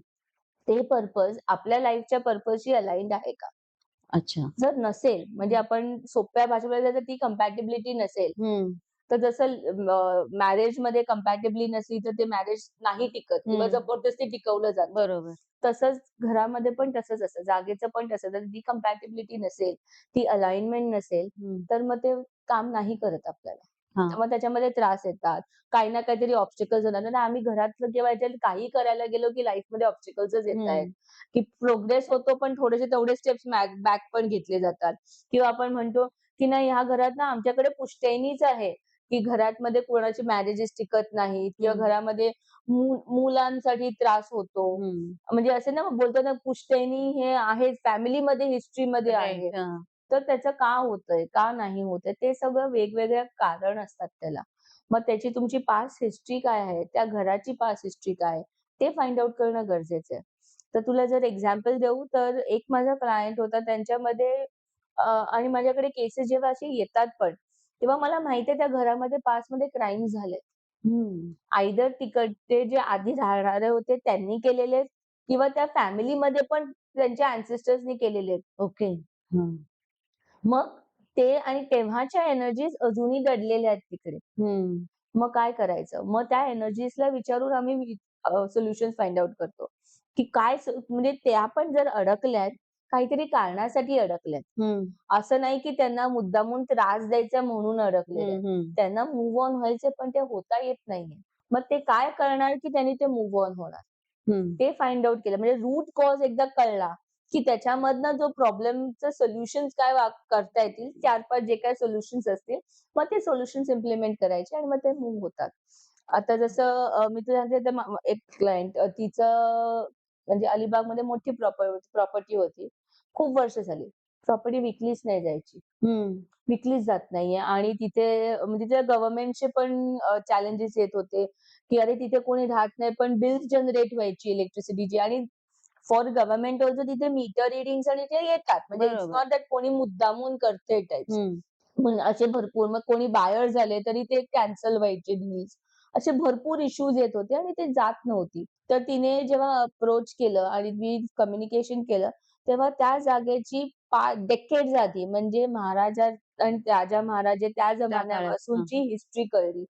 ते पर्पज आपल्या लाईफच्या पर्पजशी अलाइन्ड आहे का?
अच्छा.
जर नसेल, म्हणजे आपण सोप्या भाषेमध्ये जर ती कंपॅटिबिलिटी नसेल,
हं,
तर जसं मॅरेजमध्ये कंपॅटिबिलिटी नसली, तर ते मॅरेज नाही टिकत किंवा
हं.
जबरदस्ती टिकवलं जातं.
बरोबर.
तसंच घरामध्ये पण तसंच असतं. जागेचं पण तसंच. जर ती कंपॅटिबिलिटी नसेल, ती अलाइनमेंट नसेल,
हं.
तर मग ते काम नाही करत आपल्याला.
हां.
तर मग त्याच्यामध्ये त्रास येतात. काही ना काहीतरी ऑब्स्टॅकल्स होणार. आणि आम्ही घरातलं किंवा याच्यात काही करायला गेलो, की लाईफमध्ये ऑब्स्टॅकल्सच येतायत.
हं,
की प्रोग्रेस होतो, पण थोडेसे तेवढे स्टेप्स बॅक पण घेतले जातात. किंवा आपण म्हणतो, की नाही ह्या घरात ना आमच्याकडे पुश्तैनीच आहे, की घरामध्ये कोणाची मॅरेजेस टिकत नाहीत किंवा
हं,
घरामध्ये मुलांसाठी त्रास होतो.
हं.
म्हणजे असे ना बोलतो ना पुश्तैनी हे आहे फॅमिलीमध्ये हिस्ट्रीमध्ये आहे.
राइट. हां.
तर त्याचं का होतंय? का नाही होतंय? ते सगळं वेगवेगळ्या कारण असतात त्याला. मग त्याची तुमची पास्ट हिस्ट्री काय आहे? त्या घराची पास्ट हिस्ट्री काय आहे? ते फाइंड आउट करणं गरजेचं आहे. तर तुला जर एक्झाम्पल देऊ तर एक माझा क्लायंट होता त्यांच्यामध्ये आणि माझ्याकडे केसेस जेव्हा असे येतात पण, तेव्हा मला माहिती आहे त्या घरामध्ये पास्टमध्ये क्राईम झाले.
हं.
आयदर तिकडचे जे आधी राहणारे होते त्यांनी केलेले आहेत किंवा त्या फॅमिलीमध्ये पण त्यांच्या अँसेस्टर्सनी केलेले आहेत.
ओके. हां.
मग ते आणि तेव्हाच्या एनर्जीज अजूनही दडलेल्या आहेत तिकडे.
हं.
मग काय करायचं? मग त्या एनर्जीजला विचारून आम्ही सोल्युशन्स फाइंड आउट करतो, की काय म्हणजे त्या पण जर अडकल्यात, काहीतरी कारणासाठी अडकल्यात.
हं.
असं नाही की त्यांना मुद्दामून त्रास द्यायचा म्हणून अडकलेले आहेत.
हं, हं.
त्यांना मूव्ह ऑन व्हायचंय पण ते होता येत नाहीये. मग ते काय करणार की त्यांनी ते मूव्ह ऑन होणार?
हं.
ते फाइंड आउट केलं. म्हणजे रूट कॉज एकदा कळला, की त्याच्यामधनं जो प्रॉब्लेमचं सोल्युशन्स काय करता येतील, 4-5 जे काही सोल्युशन्स असतील, मग ते सोल्युशन्स इम्प्लिमेंट करायचे आणि मग ते मूव्ह होतात. आता जसं मी तुला सांगते तर एक क्लायंट तिचं म्हणजे अलिबागमध्ये मोठी प्रॉपर्टी होती. खूप वर्ष झाली. प्रॉपर्टी विकलीच नाही जायची.
हं.
विकलीच जात नाहीये आणि तिथे म्हणजे त्या गव्हर्नमेंटचे पण चॅलेंजेस येत होते, की अरे तिथे कोणी राहत नाही, पण बिल्स जनरेट व्हायची इलेक्ट्रिसिटीची आणि फॉर गव्हर्नमेंट ऑल्सो तिथे मीटर रीडिंग्स आणि ते येतात. म्हणजे इट्स
बरोबर.
नॉट दॅट कोणी मुद्दामून करतंय टाइप्स.
हं.
पण असे भरपूर मग कोणी बायर झाले तरी ते कॅन्सल व्हायचे डील्स. असे भरपूर इश्यूज येत होते आणि ते जात नव्हती. तर तिने जेव्हा अप्रोच केलं आणि मी कम्युनिकेशन केलं, तेव्हा त्या जागेची डेकेड्स आधी म्हणजे महाराजा आणि राजा महाराजे त्या
त्या काळात. हां.
जमान्यापासूनची हिस्ट्री कळली.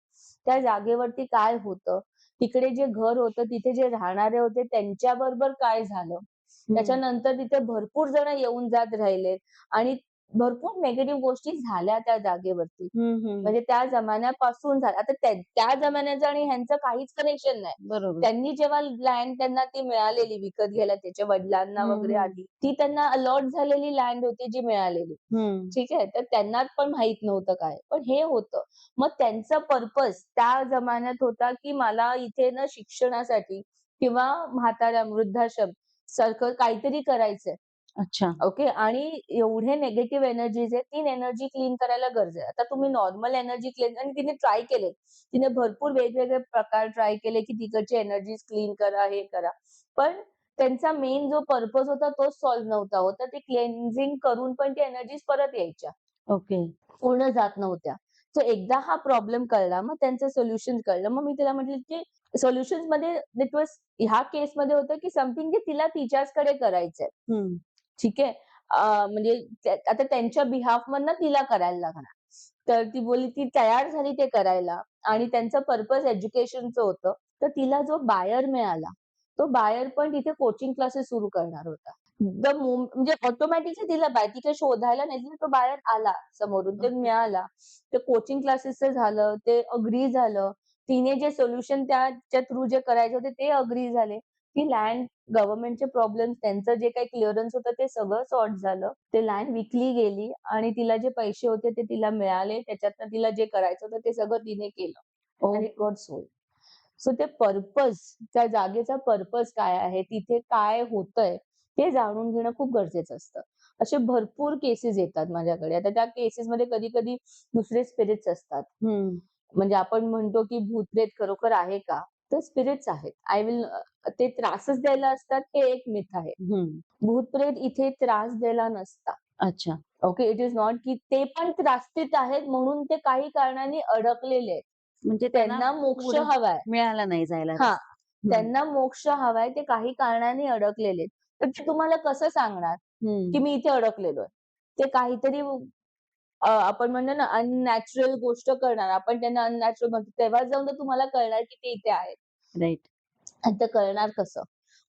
त्या जागेवरती काय होतं? तिकडे जे घर होतं, तिथे जे राहणारे होते त्यांच्याबरोबर काय झालं?
हं.
त्याच्यानंतर तिथे भरपूर जण येऊन जात राहिलेत आणि भरपूर निगेटिव्ह गोष्टी झाल्या त्या जागेवरती.
हं, हं.
म्हणजे त्या जमान्यापासून झालं. आता त्या जमान्याचं आणि ह्यांचं काहीच कनेक्शन नाही.
बरोबर.
त्यांनी जेव्हा लँड त्यांना ती मिळालेली विकत घ्यायला त्याच्या वडिलांना
हं,
वगैरे
हं.
आधी, ती त्यांना अलॉट झालेली लँड होती जी मिळालेली.
हं.
ठीक आहे. तर त्यांना पण माहीत नव्हतं काय. पण हे होतं. मग त्यांचा पर्पज त्या जमान्यात होता, की मला इथे ना शिक्षणासाठी किंवा म्हाताऱ्या वृद्धाश्रम सारखं काहीतरी करायचंय.
अच्छा.
ओके. आणि एवढे निगेटिव्ह एनर्जीज आहेत, ती एनर्जी क्लीन करायला गरज आहे. आता तुम्ही नॉर्मल एनर्जी क्लीन आणि तिने ट्राय केले. तिने भरपूर वेगवेगळे प्रकार ट्राय केले, की तिकडची एनर्जीज क्लीन करा, हे करा. पण त्यांचा मेन जो पर्पज होता तोच सॉल्व्ह नव्हता होत. तर ते क्लेन्झिंग करून पण त्या एनर्जीज परत यायच्या.
ओके.
पूर्ण जात नव्हत्या. सो एकदा हा प्रॉब्लेम कळला, मग त्यांचं सोल्युशन कळलं. मग मी तिला म्हटलं, की सोल्युशन्समध्ये इट वाज ह्या केसमध्ये होतं, की समथिंग जे तिला तिच्याचकडे करायचंय.
हं.
ठीक आहे. म्हणजे आता त्यांच्या बिहाफमधनं तिला करायला लागणार. तर ती बोलली ती तयार झाली ते करायला आणि त्यांचं पर्पज एज्युकेशनचं होतं. तर तिला जो बायर मिळाला, तो बायर पण तिथे कोचिंग क्लासेस सुरू करणार होता. म्हणजे ऑटोमॅटिकली तिला ती काही शोधायला नाही गेली, तो बायर आला समोरून, ते
ओके.
मिळाला. ते कोचिंग क्लासेसचं झालं, ते अग्री झालं. तिने जे सोल्युशन त्याच्या थ्रू जे करायचे होते ते अग्री झाले. ती लँड गव्हर्नमेंटचे प्रॉब्लेम्स त्यांचं जे काही क्लिअरन्स होतं ते सगळं सॉर्ट झालं. ते लँड विकली गेली आणि तिला जे पैसे होते ते तिला मिळाले. त्याच्यातनं तिला जे करायचं होतं ते सगळं तिने केलं.
ओह!
आणि इट गॉट सोल्ड. सो ते पर्पज त्या जागेचा पर्पज काय आहे? तिथे काय होतंय? ते जाणून घेणं खूप गरजेचं असतं. असे भरपूर केसेस येतात माझ्याकडे. आता त्या केसेसमध्ये कधी-कधी दुसरे स्पिरिट्स असतात.
हं.
म्हणजे आपण म्हणतो, की भूत-प्रेत खरोखर आहे का? तर स्पिरिट्स आहेत. ते त्रासच द्यायला असतात हे एक मिथ आहे.
हं.
भूत-प्रेत इथे त्रास द्यायला नसतात.
अच्छा.
ओके. इट इज नॉट की ते पण त्रास्तीत आहेत म्हणून ते काही कारणाने अडकलेले आहेत.
म्हणजे त्यांना
त्यांना मोक्ष
पुढे
हवाय.
मिळाला नाही जायला
हां.
रस्ता. हं,
त्यांना मोक्ष हवाय, ते काही कारणाने अडकलेले आहेत. तर ते तुम्हाला कसं सांगणार, की
हं.
मी इथे अडकलेलो आहे. ते काहीतरी आपण म्हणतो ना अननॅचरल गोष्ट करणार. आपण त्यांना अननॅचरल म्हणतो. तेव्हा जाऊन तर तुम्हाला कळणार, की ते इथे आहेत.
राइट.
आणि ते कळणार कसं?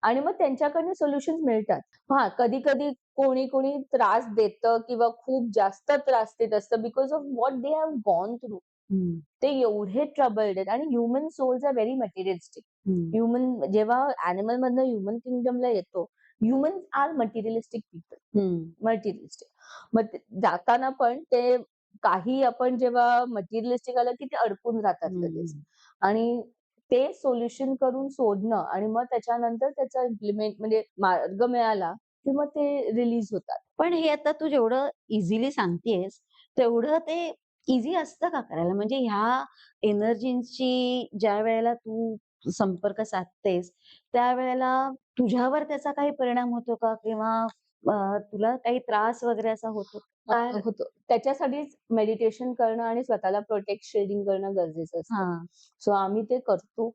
आणि मग त्यांच्याकडनं सोल्युशन्स मिळतात. हां, कधी-कधी कोणी-कोणी त्रास देतं किंवा खूप जास्त त्रास देत असतं because of what they have gone through.
हं,
ते एवढे ट्रबल्ड आहेत आणि human souls are very materialistic.
हं,
ह्युमन जेव्हा ॲनिमलमधनं ह्युमन किंगडमला येतो, ह्युमन्स आर मटेरियलिस्टिक पीपल.
हं,
मटेरियलिस्टिक. मग ते जाताना पण ते काही आपण जेव्हा मटेरियलिस्टिक आलं, की ते अडकून जातात लगेच.
हं.
आणि ते सोल्युशन करून सोडणं आणि मग त्याच्यानंतर त्याचा इम्प्लिमेंट म्हणजे मार्ग मिळाला, की मग ते रिलीज होतात.
पण हे आता तू जेवढं इझिली सांगतेयस, तेवढं ते ईझी असतं का करायला? म्हणजे ह्या एनर्जींची ज्यावेळेला तू संपर्क साधतेस, त्यावेळेला तुझ्यावर त्याचा काही परिणाम होतो का? किंवा तुला काही त्रास वगैरे असा होतो? काय
होतं. त्याच्यासाठीच मेडिटेशन करणं आणि स्वतःला प्रोटेक्ट शील्डिंग करणं गरजेचं असतं.
हां.
सो आम्ही ते करतो.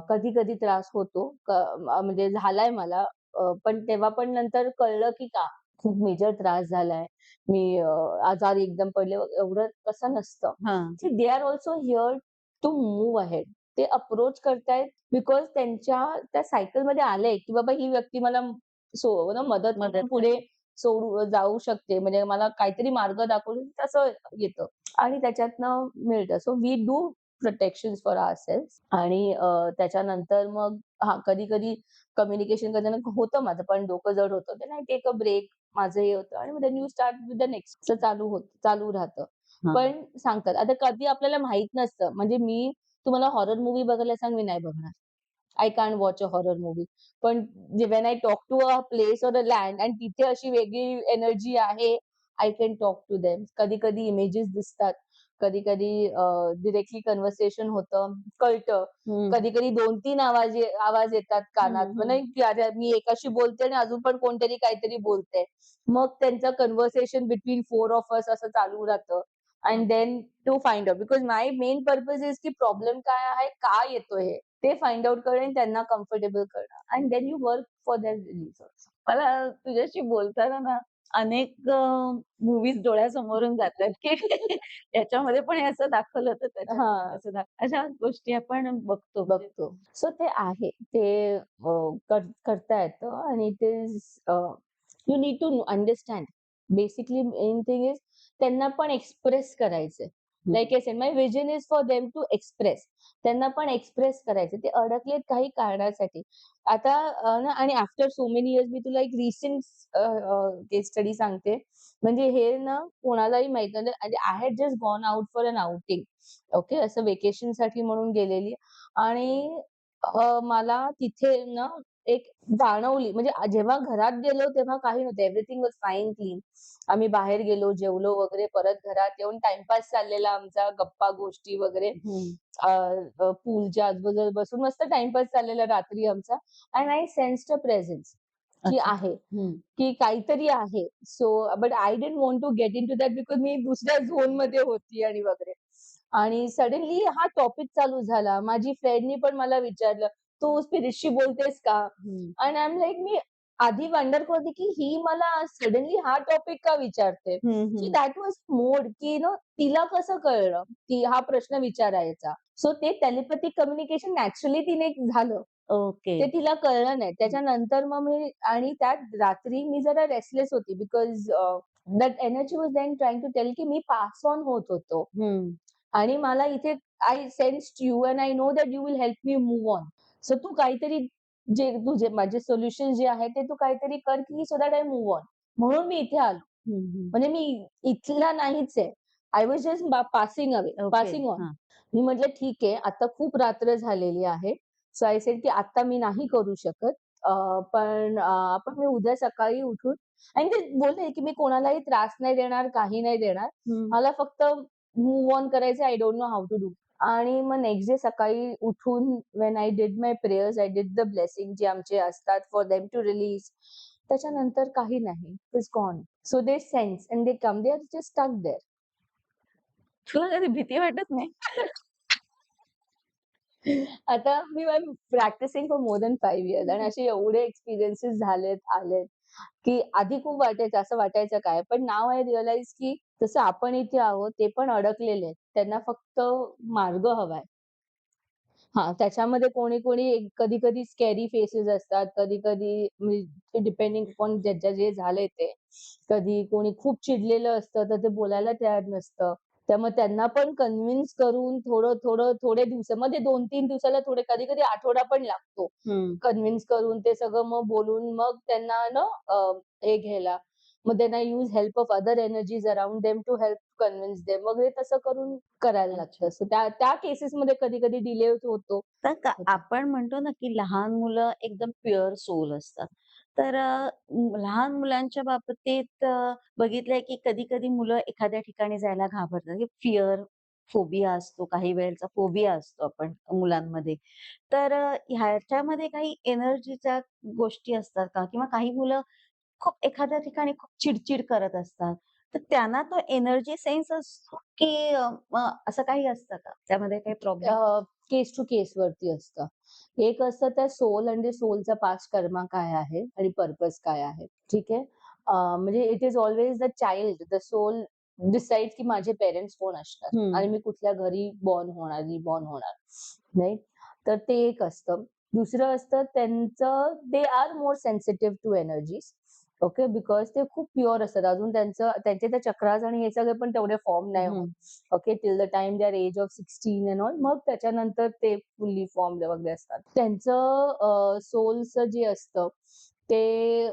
कधी-कधी त्रास होतो. म्हणजे झालाय मला. पण तेव्हा पण नंतर कळलं की का खूप मेजर त्रास झालाय. मी आजारी एकदम पडले एवढं तसं नसतं.
हां.
See they are also here to move ahead. ते अप्रोच करतायत बिकॉज त्यांच्या त्या सायकलमध्ये आलंय, की बाबा ही व्यक्ती मला मदत करून
मदत कर.
पुढे जाऊ शकते. म्हणजे मला काहीतरी मार्ग दाखवून तसं येतं आणि त्याच्यातनं मिळतं. सो वी डू प्रोटेक्शन्स फॉर आवरसेल्व्हज आणि त्याच्यानंतर मग हां, कधी-कधी कम्युनिकेशन करताना होतं माझं पण डोकं जड होतं. Then I take a break. माझं हे होतं आणि then you start with the next. असं चालू राहतं.
हां.
पण सांगतात. आता कधी आपल्याला माहीत नसतं. म्हणजे मी तुम्हाला हॉरर मूव्ही बघायला सांग, मी नाही बघणार. I can't watch a horror movie. पण when I talk to a place or a land आणि तिथे अशी वेगळी एनर्जी आहे, I can talk to them. कधी-कधी इमेजेस दिसतात. कधी-कधी डायरेक्टली कन्व्हर्सेशन होतं, कळतं.
हं,
कधी-कधी 2-3 आवाज येतात
हं,
कानात. मग
हं.
नाही की अरे मी एकाशी बोलते आणि अजून पण कोणतरी काहीतरी बोलतंय. मग त्यांचं कन्व्हर्सेशन बिटवीन 4 ऑफ अस असं चालू राहतं.
हां.
And then to find out because my main purpose is की प्रॉब्लेम काय आहे? का येतोय हे? ते फाइंड आउट करणं आणि त्यांना कम्फर्टेबल करणं and then you work for their release also.
मला तुझ्याशी बोलताना ना अनेक मूव्हीज डोळ्यासमोरून जातात, की याच्यामध्ये पण हे असं दाखवलं होतं, त्याच्यामध्ये
हां,
तसं अशा गोष्टी आपण बघतो म्हणजे.
बघतो. सो ते आहे. ते करता येतं आणि ते you need to understand. Basically main thing is त्यांना पण एक्सप्रेस करायचंय.
हं.
Like I said my vision is for them to express. त्यांना पण एक्सप्रेस करायचं. ते अडकलेत काही कारणासाठी. आता ना आणि आफ्टर सो मेनी इयर्स मी तुला एक रिसेंट केस स्टडी सांगते. म्हणजे हे ना कोणालाही माहीत नव्हतं आणि I had just gone out for an outing. Okay. असं व्हेकेशनसाठी म्हणून गेलेली आणि मला तिथे ना एक जाणवली म्हणजे जेव्हा घरात गेलो तेव्हा काही नव्हतं. Everything was fine clean. आम्ही बाहेर गेलो, जेवलो वगैरे परत घरात येऊन टाईमपास चाललेला आमचा, गप्पा गोष्टी वगैरे.
हं.
पूलच्या आजूबाजूला बसून मस्त टाईमपास चाललेला रात्री आमचा and I sensed a presence की
अच्छा.
आहे,
हं.
की काहीतरी आहे. So but I didn't want to get into that because मी दुसऱ्या झोनमध्ये होती आणि वगैरे. आणि सडनली हा टॉपिक चालू झाला. माझी फ्रेंडनी पण मला विचारलं, "तू स्पिरिटशी बोलतेस का?"
हं.
आणि आय एम लाइक मी आधी वंडर करत होती, की ही मला सडनली हा टॉपिक का विचारते?
हं,
की
हं.
दॅट वॉज मोड की तिला कसं कळलं, की हा प्रश्न विचारायचा. सो ते टेलिपॅथिक कम्युनिकेशन नॅचरली तिने झालं.
ओके.
ते तिला कळलं नाही.
हं.
त्याच्यानंतर मग मी आणि त्यात रात्री मी जरा रेस्टलेस होती बिकॉज दॅट एनर्जी वाज देन ट्रायिंग टू टेल की मी पास ऑन होत होतो.
हं.
आणि मला इथे I sensed you and I know that you will help me move on. So तू काहीतरी जे तुझे माझे सोल्युशन जे आहे ते तू काहीतरी कर की so that I move on. म्हणून मी इथे आलो.
हं, हं.
म्हणजे मी इथला नाहीच आहे. I was just passing away,
okay.
Passing on.
हां.
मी म्हटलं ठीक आहे, आता खूप रात्र झालेली आहे. सो आय सेड की आता मी नाही करू शकत. पण आपण मी उद्या सकाळी उठून आणि ते बोलले की मी कोणालाही त्रास नाही देणार, काही नाही देणार.
हं.
मला फक्त मूव्ह ऑन करायचं I don't know how to do. आणि मग नेक्स्ट डे सकाळी उठून when I did my prayers, I did the blessing जे आमचे असतात फॉर देम टू रिलीज. त्याच्यानंतर काही नाही. It is gone. So they sense and they come. They are just stuck there.
तुला कधी भीती वाटत नाही?
आता मी practicing for more than 5 years आणि असे एवढे एक्सपिरियन्सेस झालेत, आलेत, की आधी खूप वाटायचं, असं वाटायचं काय? पण नाऊ आय रिअलाइज की जसं आपण इथे आहोत, ते पण अडकलेले आहेत. त्यांना फक्त मार्ग हवाय. हां, त्याच्यामध्ये कोणी-कोणी कधी-कधी स्कॅरी फेसेस असतात, कधी-कधी म्हणजे डिपेंडिंग अपॉन ज्याच्या जे झालंय ते. कधी कोणी खूप चिडलेलं असतं, तर ते बोलायला तयार नसतं. त्यामुळे त्यांना पण कन्व्हिन्स करून थोडं-थोडं थोडे दिवसामध्ये 2-3 दिवसाला थोडे कधी-कधी आठवडा पण लागतो.
हं.
कन्व्हिन्स करून ते सगळं मग बोलून मग त्यांना ना हे घ्यायला. मग त्यांना use help of other energies around them to help convince them. मग हे तसं करून करायला
अच्छा.
लागतं. सो त्या त्या केसेसमध्ये कधी-कधी डिले होतो.
तर का
होतो.
आपण म्हणतो ना, की लहान मुलं एकदम प्युअर सोल असतात. तर लहान मुलांच्या बाबतीत बघितलंय, की कधी-कधी मुलं एखाद्या ठिकाणी जायला घाबरतात, की फिअर, फोबिया असतो, काही वेळेचा फोबिया असतो आपण मुलांमध्ये. तर ह्याच्यामध्ये काही एनर्जीच्या गोष्टी असतात का? किंवा काही मुलं खूप एखाद्या ठिकाणी खूप चिड करत असतात. तर त्यांना तो एनर्जी सेन्स असतो, की असं काही असतं का? त्यामध्ये काही प्रॉब्लेम?
केस टू केस वरती असतं. एक असतं त्या सोल आणि सोलचा पास्ट कर्मा काय आहे आणि पर्पज काय आहे. ठीक आहे. म्हणजे it is always the child, the soul decides की माझे पेरेंट्स कोण असणार
हं.
आणि मी कुठल्या घरी रिबॉर्न होणार. राइट? तर ते एक असतं. दुसरं असतं त्यांचं they are more sensitive to energies. Okay. Because ते खूप प्युअर असतात. अजून त्यांचे त्या चक्रास आणि हे सगळे पण तेवढे फॉर्म नाही होत.
हं.
Okay, till the time they are age of 16 and all. मग त्याच्यानंतर ते फुल्ली फॉर्म्ड वगैरे असतात. त्यांचं सोलचं जे असतं ते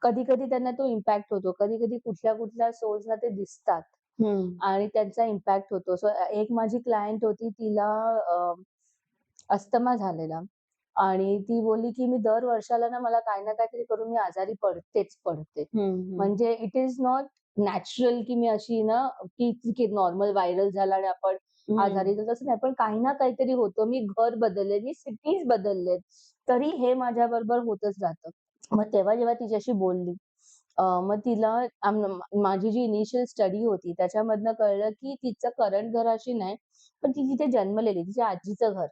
कधी-कधी त्यांना तो इम्पॅक्ट होतो. कधी-कधी कुठल्या-कुठल्या सोल्सना ते दिसतात
हं.
आणि त्यांचा इम्पॅक्ट होतो. सो एक माझी क्लायंट होती तिला अस्थमा झालेला आणि ती बोलली, की "मी दर वर्षाला ना मला काही ना काहीतरी करून मी आजारी पडतेच पडते."
हं, हं.
म्हणजे इट इज नॉट नॅचरल, की मी अशी ना की नॉर्मल व्हायरल झाला आणि आपण
हं.
आजारी तर तसं नाही. पण काही ना काहीतरी होतं. मी घर बदलले, मी सिटीज बदललेत, तरी हे माझ्याबरोबर होतच राहतं. मग तेव्हा जेव्हा तिच्याशी बोलली, मग तिला माझी जी इनिशियल स्टडी होती त्याच्यामधनं कळलं, की तिचं करंट घर अशी नाही, पण ती जिथे जन्मलेली, तिच्या आजीचं घर,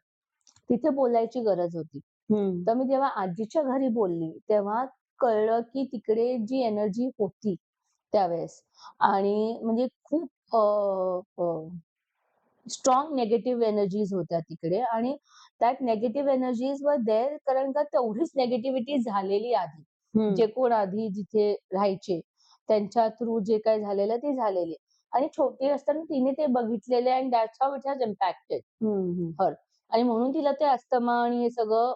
तिथे बोलायची गरज होती.
हं.
तर मी जेव्हा आजीच्या घरी बोलली, तेव्हा कळलं, की तिकडे जी एनर्जी होती त्यावेळेस आणि म्हणजे खूप स्ट्रॉंग निगेटिव्ह एनर्जीज होत्या तिकडे आणि that negative energies were there कारण का तेवढीच निगेटिव्हिटी झालेली आधी.
हं.
जे कोण आधी जिथे राहायचे, त्यांच्या थ्रू जे काही झालेलं ते झालेली. आणि छोटी असताना तिने ते बघितलेले and that's how it has impacted
हं, हं.
हर. आणि म्हणून तिला ते अस्थमा आणि हे सगळं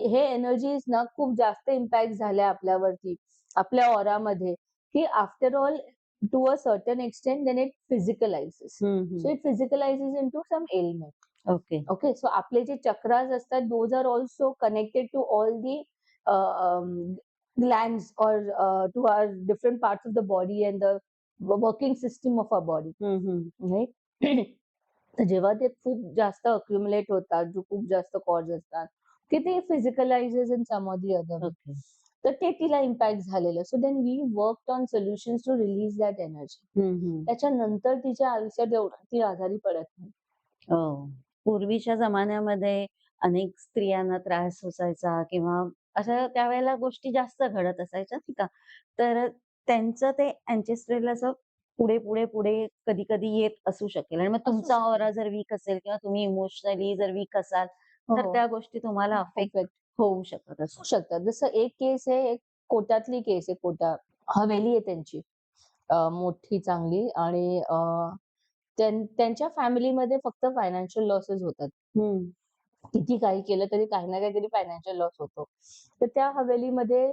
हे एनर्जीज ना खूप जास्त इम्पॅक्ट झाल्या आपल्यावरती, आपल्या ऑरामध्ये, की after all to a certain extent then it physicalizes.
हं,
सो
हं.
It physicalizes into some element.
Okay.
Okay. So आपले जे चक्रास असतात those are also connected to all the glands or to our different parts of the body and the working system of our body.
हं, हं.
राइट? तर जेव्हा ते खूप जास्त अक्युमुलेट होतात, जो खूप जास्त कॉज असतात, की ते physicalizes in some or the other way.
Okay.
तर ते तिला इम्पॅक्ट झालेलं. So then we worked on solutions to release that energy.
हं, हं.
त्याच्यानंतर तिच्या आयुष्यात एवढं ती आजारी पडत नाही.
हो. पूर्वीच्या जमान्यामध्ये अनेक स्त्रियांना त्रास सोसायचा किंवा अशा त्यावेळेला गोष्टी जास्त घडत असायच्या नाही का. तर त्यांचं ते अँसेस्ट्रल असं पुढे कधी-कधी येत असू शकेल आणि मग
असू
तुमचा
शकेल.
ऑरा जर वीक असेल किंवा तुम्ही इमोशनली जर वीक असाल,
हो,
तर
हो.
त्या गोष्टी तुम्हाला अफेक्ट
इफेक्ट
होऊ शकत
होऊ
असतात.
शकतात. जसं एक केस आहे, एक कोटातली केस आहे. कोटा हवेली आहे त्यांची मोठी चांगली आणि त्यांच्या फॅमिलीमध्ये फक्त फायनान्शियल लॉसेस होतात.
हं.
किती काही केलं तरी काही ना काहीतरी फायनान्शियल लॉस होतो. तर त्या हवेलीमध्ये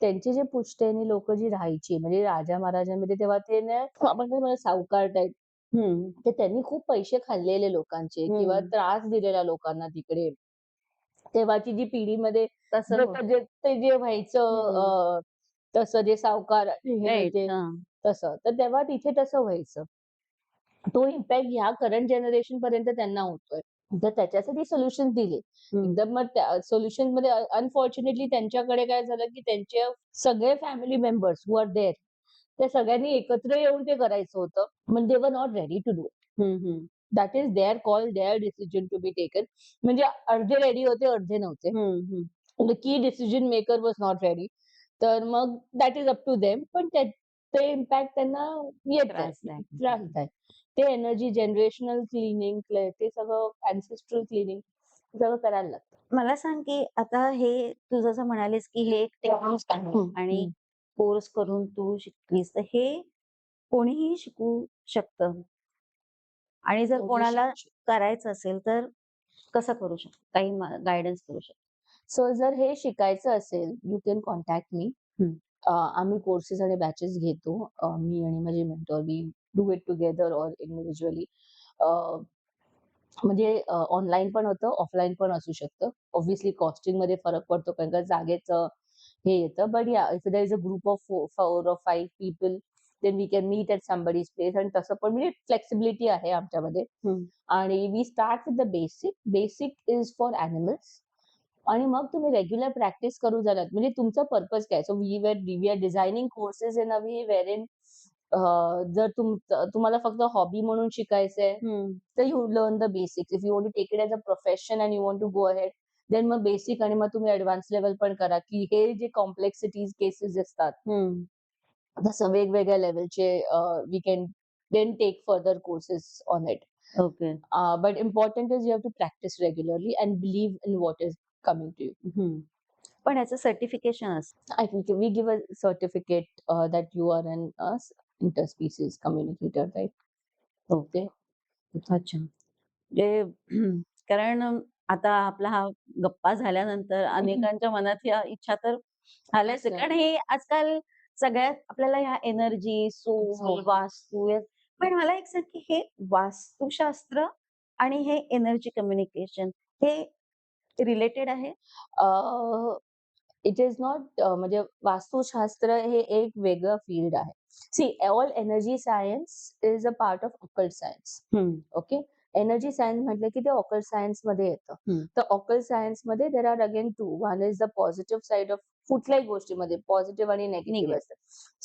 त्यांचे जे पुश्तैनी लोकं जी राहायची म्हणजे राजा महाराजांमध्ये तेव्हा ते ना आपण काय म्हणू सावकार टाइप.
हं.
तर त्यांनी खूप पैसे खाल्लेले लोकांचे किंवा
हं.
त्रास दिलेला लोकांना तिकडे. तेव्हाची जी पिढीमध्ये
तसं होतं.
जसं जे ते जे व्हायचं
हं.
तसं जे सावकार हे
राइट.
ते
हां.
तसं. तर तेव्हा तिथे तसं व्हायचं. तो इम्पॅक्ट ह्या करंट जनरेशन पर्यंत त्यांना होतोय. तर त्याच्यासाठी सोल्युशन्स दिले.
हं.
एकदम मग त्या सोल्युशनमध्ये अनफॉर्च्युनेटली त्यांच्याकडे काय झालं, की त्यांचे सगळे family members who are there, त्या सगळ्यांनी एकत्र येऊन ते करायचं होतं. पण दे were not ready to do.
हं, हं.
That is their call, their decision to be taken. म्हणजे अर्धे रेडी होते, अर्धे नव्हते.
हं, हं.
The key decision maker was not ready. तर मग that is up to them. पण ते इम्पॅक्ट त्यांना येतंय,
त्रासदायक.
त्रासदायक. ते एनर्जी जनरेशनल क्लीनिंग ते सगळं अॅन्सेस्ट्रल क्लीनिंग सगळं करायला लागतं.
मला सांग, की आता हे तू जसं म्हणालीस, की हे एक टेक्निक आहे
हं,
आणि
हं.
कोर्स करून तू शिकलीस, तर हे कोणीही शिकू शकतं आणि जर
दोघी
कोणाला
शिकू शकतो.
करायचं असेल, तर कसं करू शकतो? काही गाईडन्स करू शकतो?
सो जर हे शिकायचं असेल, यू कॅन कॉन्टॅक्ट मी.
हं.
आम्ही कोर्सेस आणि बॅचेस घेतो. मी आणि माझे mentor we do it together or individually. म्हणजे ऑनलाईन पण होतं, ऑफलाईन पण असू शकतं. ऑब्व्हियसली कॉस्टिंगमध्ये फरक पडतो कारण का जागेचं हे येतं. But yeah if there is a group of 4 or 5 people then we can meet at somebody's place आणि तसं पण म्हणजे फ्लेक्सिबिलिटी आहे आमच्यामध्ये.
हं.
आणि we start with the basic. Basic is for animals. आणि मग तुम्ही रेग्युलर प्रॅक्टिस करू झालात म्हणजे तुमचा पर्पज काय? So we are designing courses in a way wherein जर तुम्हाला फक्त हॉबी म्हणून शिकायचंय,
हं.
तर you learn the basics. If you want to take it as a profession and you want to go ahead, then मग बेसिक आणि मग तुम्ही ॲडव्हान्स लेव्हल पण करा, की हे जे कॉम्प्लेक्सिटीज केसेस असतात,
हं.
तसं वेगवेगळ्या लेव्हलचे we can then take further courses on it.
Okay.
But important is you have to practice regularly and believe in what is coming to you.
हं. पण याचं सर्टिफिकेशन असतं.
I think we give a certificate that you are an interspecies communicator, right?
Okay. अच्छा. म्हणजे कारण आता आपला हा गप्पा झाल्यानंतर
Mhm.
अनेकांच्या मनात या इच्छा तर झाल्याच आहे.
Sure.
कारण हे आजकाल सगळ्यात आपल्याला ह्या एनर्जी, सोल,
Exactly.
वास्तू पण मला एक सांग, की हे वास्तुशास्त्र आणि हे एनर्जी कम्युनिकेशन हे रिलेटेड आहे?
Uh, इट इज नॉट म्हणजे वास्तुशास्त्र हे एक वेगळं फील्ड आहे. See all energy science is a part of occult science.
हं.
ओके. एनर्जी सायन्स म्हटलं की ते ऑकल्ट सायन्स मध्ये येतं.
हं.
तर ऑकल्ट सायन्स मध्ये there are again two. One is the positive side of कुठल्याही गोष्टीमध्ये पॉझिटिव्ह आणि निगेटिव्ह
निगेटिव्ह.
असतं.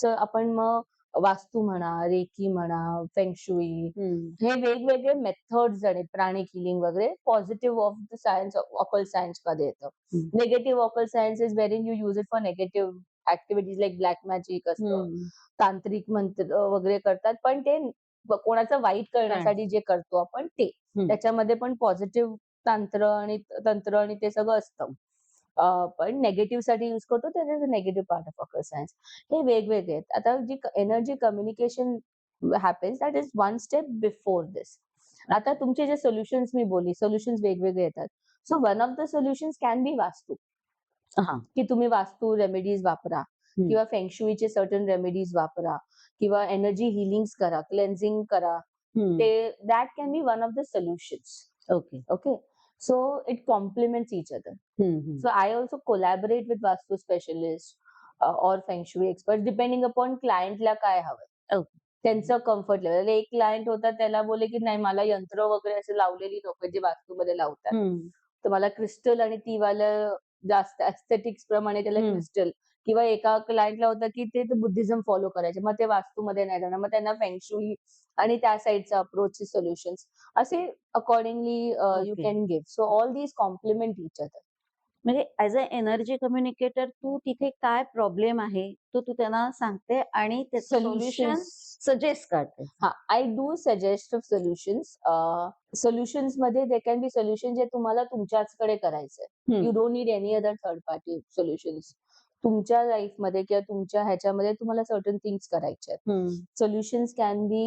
सो आपण मग वास्तू म्हणा, रेकी म्हणा, फेंगशुई
हं.
हे वेगवेगळे मेथड्स आहेत प्राणिक हिलिंग वगैरे positive of the science occult science मध्ये येतं.
हं.
Negative occult science is wherein you use it for negative activities like black magic असतं,
हं.
तांत्रिक मंत्र वगैरे करतात. पण ते कोणाचं वाईट
काय?
करण्यासाठी जे करतो आपण ते.
हं.
त्याच्यामध्ये पण पॉझिटिव्ह तंत्र आणि ते सगळं असतं. पण निगेटिव्हसाठी यूज करतो तर is a negative part of occult science. हे वेगवेगळे आहेत. आता जी energy communication happens that is one step before this. आता तुमचे जे सोल्युशन्स मी बोलली, सोल्युशन्स वेगवेगळे येतात. So one of the solutions can be vastu.
हां.
की तुम्ही वास्तू रेमेडीज वापरा
हं.
किंवा फेंगशुईचे सर्टन रेमेडीज वापरा किंवा एनर्जी हिलिंग्स करा, क्लेन्झिंग करा.
हं.
ते that can be one of the solutions.
Okay.
Okay. So it complements each other.
हं, हं.
So I also collaborate with Vastu specialists or Feng Shui experts depending upon क्लायंटला काय हवंय.
ओके.
त्यांचं कम्फर्ट लेव्हल. एक क्लायंट होता त्याला बोलले, की "नाही मला यंत्र वगैरे असे लावलेली नकोय जे वास्तूमध्ये लावतात.
हं.
तर मला क्रिस्टल आणि ती वालं जास्त एस्थेटिक्स प्रमाणे त्याला
हं.
क्रिस्टल." किंवा एका क्लायंटला होतं, की ते बुद्धिझम फॉलो करायचे. मग ते वास्तूमध्ये नाही जाणार. मग त्यांना फेंग शुई आणि त्या साइडचा अप्रोचचे सोल्युशन्स असे accordingly you
okay.
Can give. So all these complement each other.
म्हणजे ॲज अ एनर्जी कम्युनिकेटर तू तिथे काय प्रॉब्लेम आहे, तो तू त्यांना सांगते आणि त्याचं सोल्युशन
सोल्युशन्स
सजेस्ट करते.
हां, I do suggest of solutions. सोल्युशन्समध्ये देअर कॅन बी सोल्युशन जे तुम्हाला तुमच्याचकडे करायचंय.
हं.
You don't need any other third party solutions. तुमच्या लाईफमध्ये किंवा तुमच्या ह्याच्यामध्ये तुम्हाला सर्टन थिंग्स करायच्या आहेत.
हं.
सोल्युशन्स कॅन बी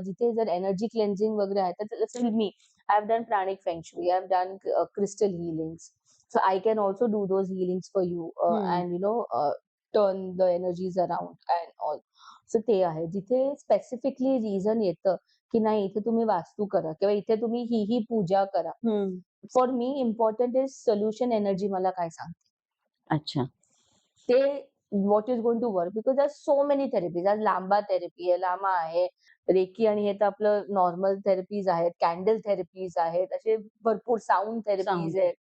जिथे जर एनर्जी क्लेन्झिंग वगैरे आहे, तर जसं मी I have done pranic feng shui, I have done crystal healings. So I can also do those healings for you
हं.
And turn the energies around and all. So ते आहे. जिथे स्पेसिफिकली रिझन येतं, की नाही इथे तुम्ही वास्तू करा किंवा इथे तुम्ही ही पूजा करा.
हं.
For me important is solution energy मला काय सांगते.
अच्छा.
ते what is going to work because there are so many therapies. आज लांबा थेरपी आहे, लामा आहे, रेकी आणि हे तर आपलं नॉर्मल थेरपीज आहेत, कॅन्डल थेरपीज आहेत, असे भरपूर साउंड थेरपीज
साउंड.
आहेत.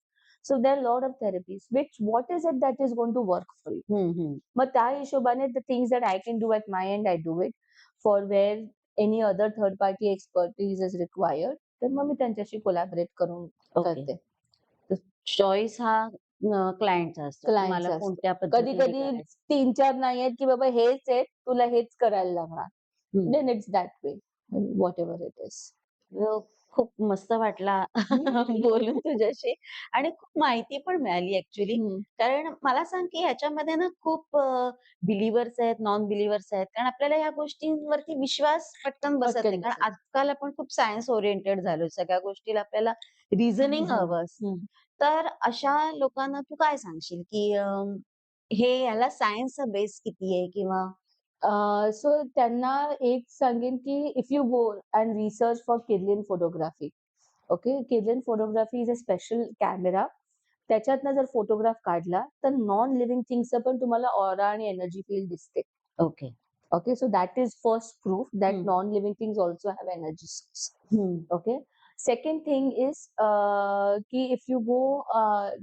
So there are lot of therapies which what is it that is going to work for you.
हं, हं.
मग त्या हिशोबाने the things that I can do at my end I do it. For where any other third party expertise is required, तर मग मी त्यांच्याशी कोलॅबोरेट करून
ओके.
करते.
चॉईस हा क्लायंटचा असतो. तुम्हाला
क्लायंटचं असतं.
कोणत्या पद्धतीने
कधी-कधी
करायचं.
3-4 नाहीयेत, की बाबा हेच आहेत, तुला हेच करायला लागणार.
हं.
Then it's that way. Whatever it is.
खूप मस्त वाटला बोलून तुझ्याशी आणि खूप माहिती पण मिळाली ॲक्चुअली.
हं.
कारण मला सांग, की ह्याच्यामध्ये ना खूप बिलिव्हर्स आहेत, नॉन बिलिव्हर्स आहेत. कारण आपल्याला ह्या गोष्टींवरती विश्वास पटकन बसत नाही.
पटकन
कारण
बसेल.
आजकाल आपण खूप सायन्स ओरिएंटेड झालोय. सगळ्या गोष्टीला आपल्याला रिझनिंग
हं,
हवं असतं.
हं.
तर अशा लोकांना तू काय सांगशील, की हे ह्याला सायन्सचा बेस किती आहे किंवा
सो त्यांना एक सांगेन, की if you go and research for Kirlian photography. Okay. Kirlian photography is a special camera. त्याच्यातनं जर फोटोग्राफ काढला, तर नॉन लिव्हिंग थिंग्सचं पण तुम्हाला ऑरा आणि एनर्जी फील्ड दिसते.
Okay.
Okay, so that is first proof that
हं,
non-living things also have energy source.
हं,
Okay. Second thing is की if you go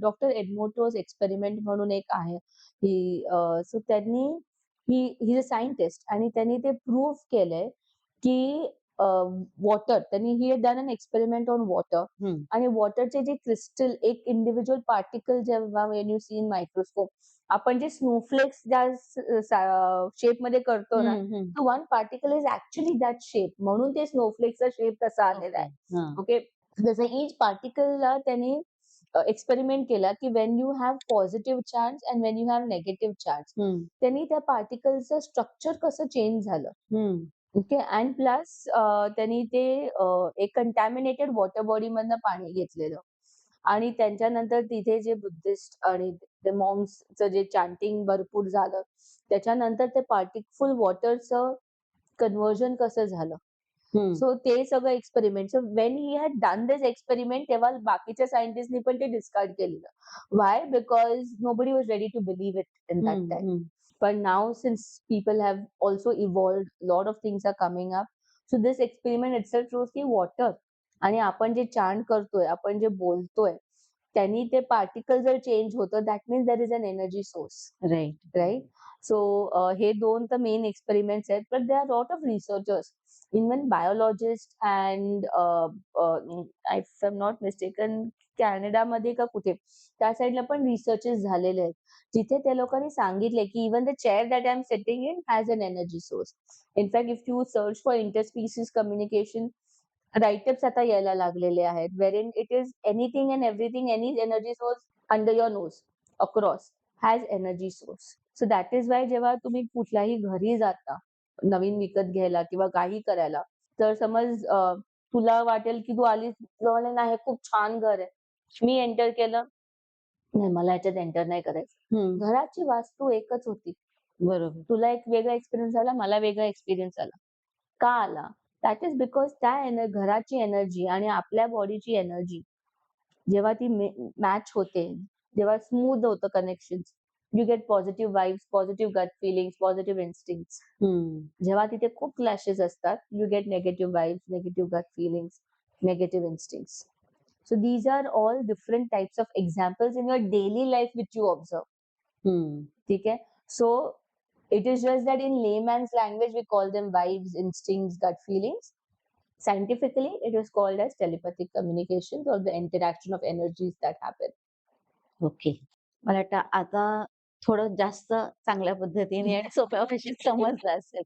डॉक्टर एडमोटोज एक्सपेरिमेंट म्हणून एक आहे की सो त्यांनी ही इज अ सायंटिस्ट आणि त्यांनी ते प्रूव्ह केलंय की वॉटर त्यांनी he done an experiment on water
हं,
आणि वॉटरचे जे क्रिस्टल एक इंडिव्हिज्युअल पार्टिकल जेव्हा when you see in microscope आपण जे स्नोफ्लेक्स ज्या शेप मध्ये करतो ना,
हं, हं.
तो one particle is actually that shape म्हणून ते स्नोफ्लेक्सचा शेप तसा आलेला
ओके.
आहे.
हां.
ओके. जसं ईच पार्टिकलला त्यांनी एक्सपेरिमेंट केला की Wien you have positive charge and Wien you have negative charge
हं,
त्यांनी त्या पार्टिकलचं स्ट्रक्चर कसं चेंज झालं.
हं,
ओके. अँड प्लस त्यांनी ते एक कंटॅमिनेटेड वॉटर बॉडी मधनं पाणी घेतलेलं आणि त्यांच्यानंतर तिथे जे बुद्धिस्ट आणि ते मॉन्क्सचं जे चॅन्टिंग भरपूर झालं. त्याच्यानंतर ते पार्टिकल वॉटरचं कन्व्हर्जन कसं झालं.
हं,
सो ते सगळं experiment. So when he had done this experiment तेव्हा बाकीच्या सायंटिस्टनी पण ते डिस्कार्ड केलेलं. Why? Because nobody was ready to believe it in that
हं,
टाईम.
हं,
But now, since people have also evolved, lot of things are coming up. So this experiment itself shows की water आणि आपण जे chant करतोय, आपण जे बोलतोय, त्यांनी ते particle जर चेंज होतं, that means there is an energy source,
right.
right? So हे दोन तर मेन एक्सपेरिमेंट्स आहेत, but there are lot of researchers, even biologists and if I'm not mistaken, कॅनडामध्ये का कुठे त्या साईडला पण रिसर्चेस झालेले आहेत. जिथे त्या लोकांनी सांगितले की even the chair that I am sitting in has an energy source. In fact if you search for interspecies communication writeups आता यायला लागलेले आहेत. Wherein it is anything and everything any energy source under your nose across has energy source. So that is why जेव्हा तुम्ही कुठल्याही घरी जाता नवीन विकत घ्यायला किंवा काही करायला, तर समज तुला वाटेल की तू आलीस जवळ नाही खूप छान घर आहे. मी एंटर केलं, नाही मला ह्याच्यात एंटर नाही करायचं.
हं,
घराची वास्तू एकच होती.
बरोबर.
तुला एक वेगळा एक्सपिरियन्स आला, मला वेगळा एक्सपिरियन्स आला. का आला? दॅट इज बिकॉज त्या घराची एनर्जी आणि आपल्या बॉडीची एनर्जी जेव्हा ती मॅच होते, जेव्हा स्मूथ होतं connections, you get positive vibes, positive gut feelings, positive instincts.
हं,
जेव्हा तिथे खूप क्लॅशेस असतात, you get negative vibes, negative gut feelings, negative instincts. So these are all different types of examples in your daily life which you observe.
हं.
ठीक है? So it is just that in layman's language we call them vibes, instincts, gut feelings. Scientifically, it is called as telepathic communications or the interaction of energies that happen.
Okay. मला वाटतं आता थोडं जास्त चांगल्या पद्धतीने आणि सोप्या भाषेत समजलं असेल.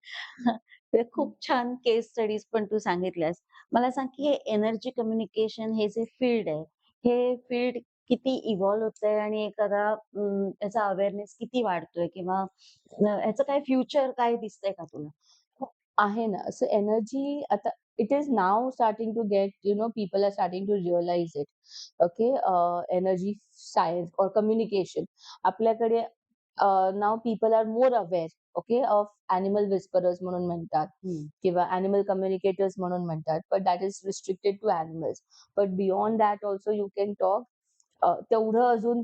तर खूप छान केस स्टडीज पण तू सांगितल्यास. मला सांग की हे एनर्जी कम्युनिकेशन हे जे फील्ड आहे, हे फील्ड किती इव्हॉल्व होतंय आणि एखादा याचा अवेअरनेस किती वाढतोय किंवा ह्याचं काय फ्युचर काय दिसतंय का तुला?
आहे ना. So energy आता it is now starting to get, people are starting to realize it. Okay. Energy science or communication. आपल्याकडे now people are more aware, okay, of animal whisperers म्हणून म्हणतात
हं,
किंवा animal communicators म्हणून म्हणतात. But that is restricted to animals. But beyond that also you can talk तेवढं अजून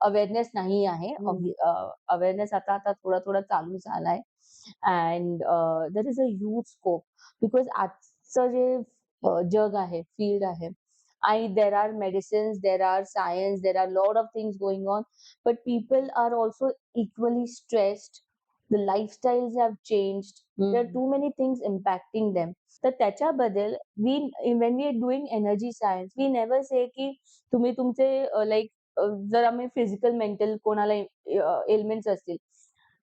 अवेअरनेस नाही आहे.
हं.
अवेअरनेस आता आता थोडा चालू झालाय. And there is a huge scope because आजचं जे जग आहे, फील्ड आहे. There are medicines, there are science, there are lot of things going on, but people are also equally stressed. The lifestyles have changed. There are
हं.
too many things impacting them. तर त्याच्याबद्दल when we are doing energy science, we never say की तुम्ही तुमचे जर आम्ही फिजिकल, मेंटल कोणाला एलिमेंट्स असतील,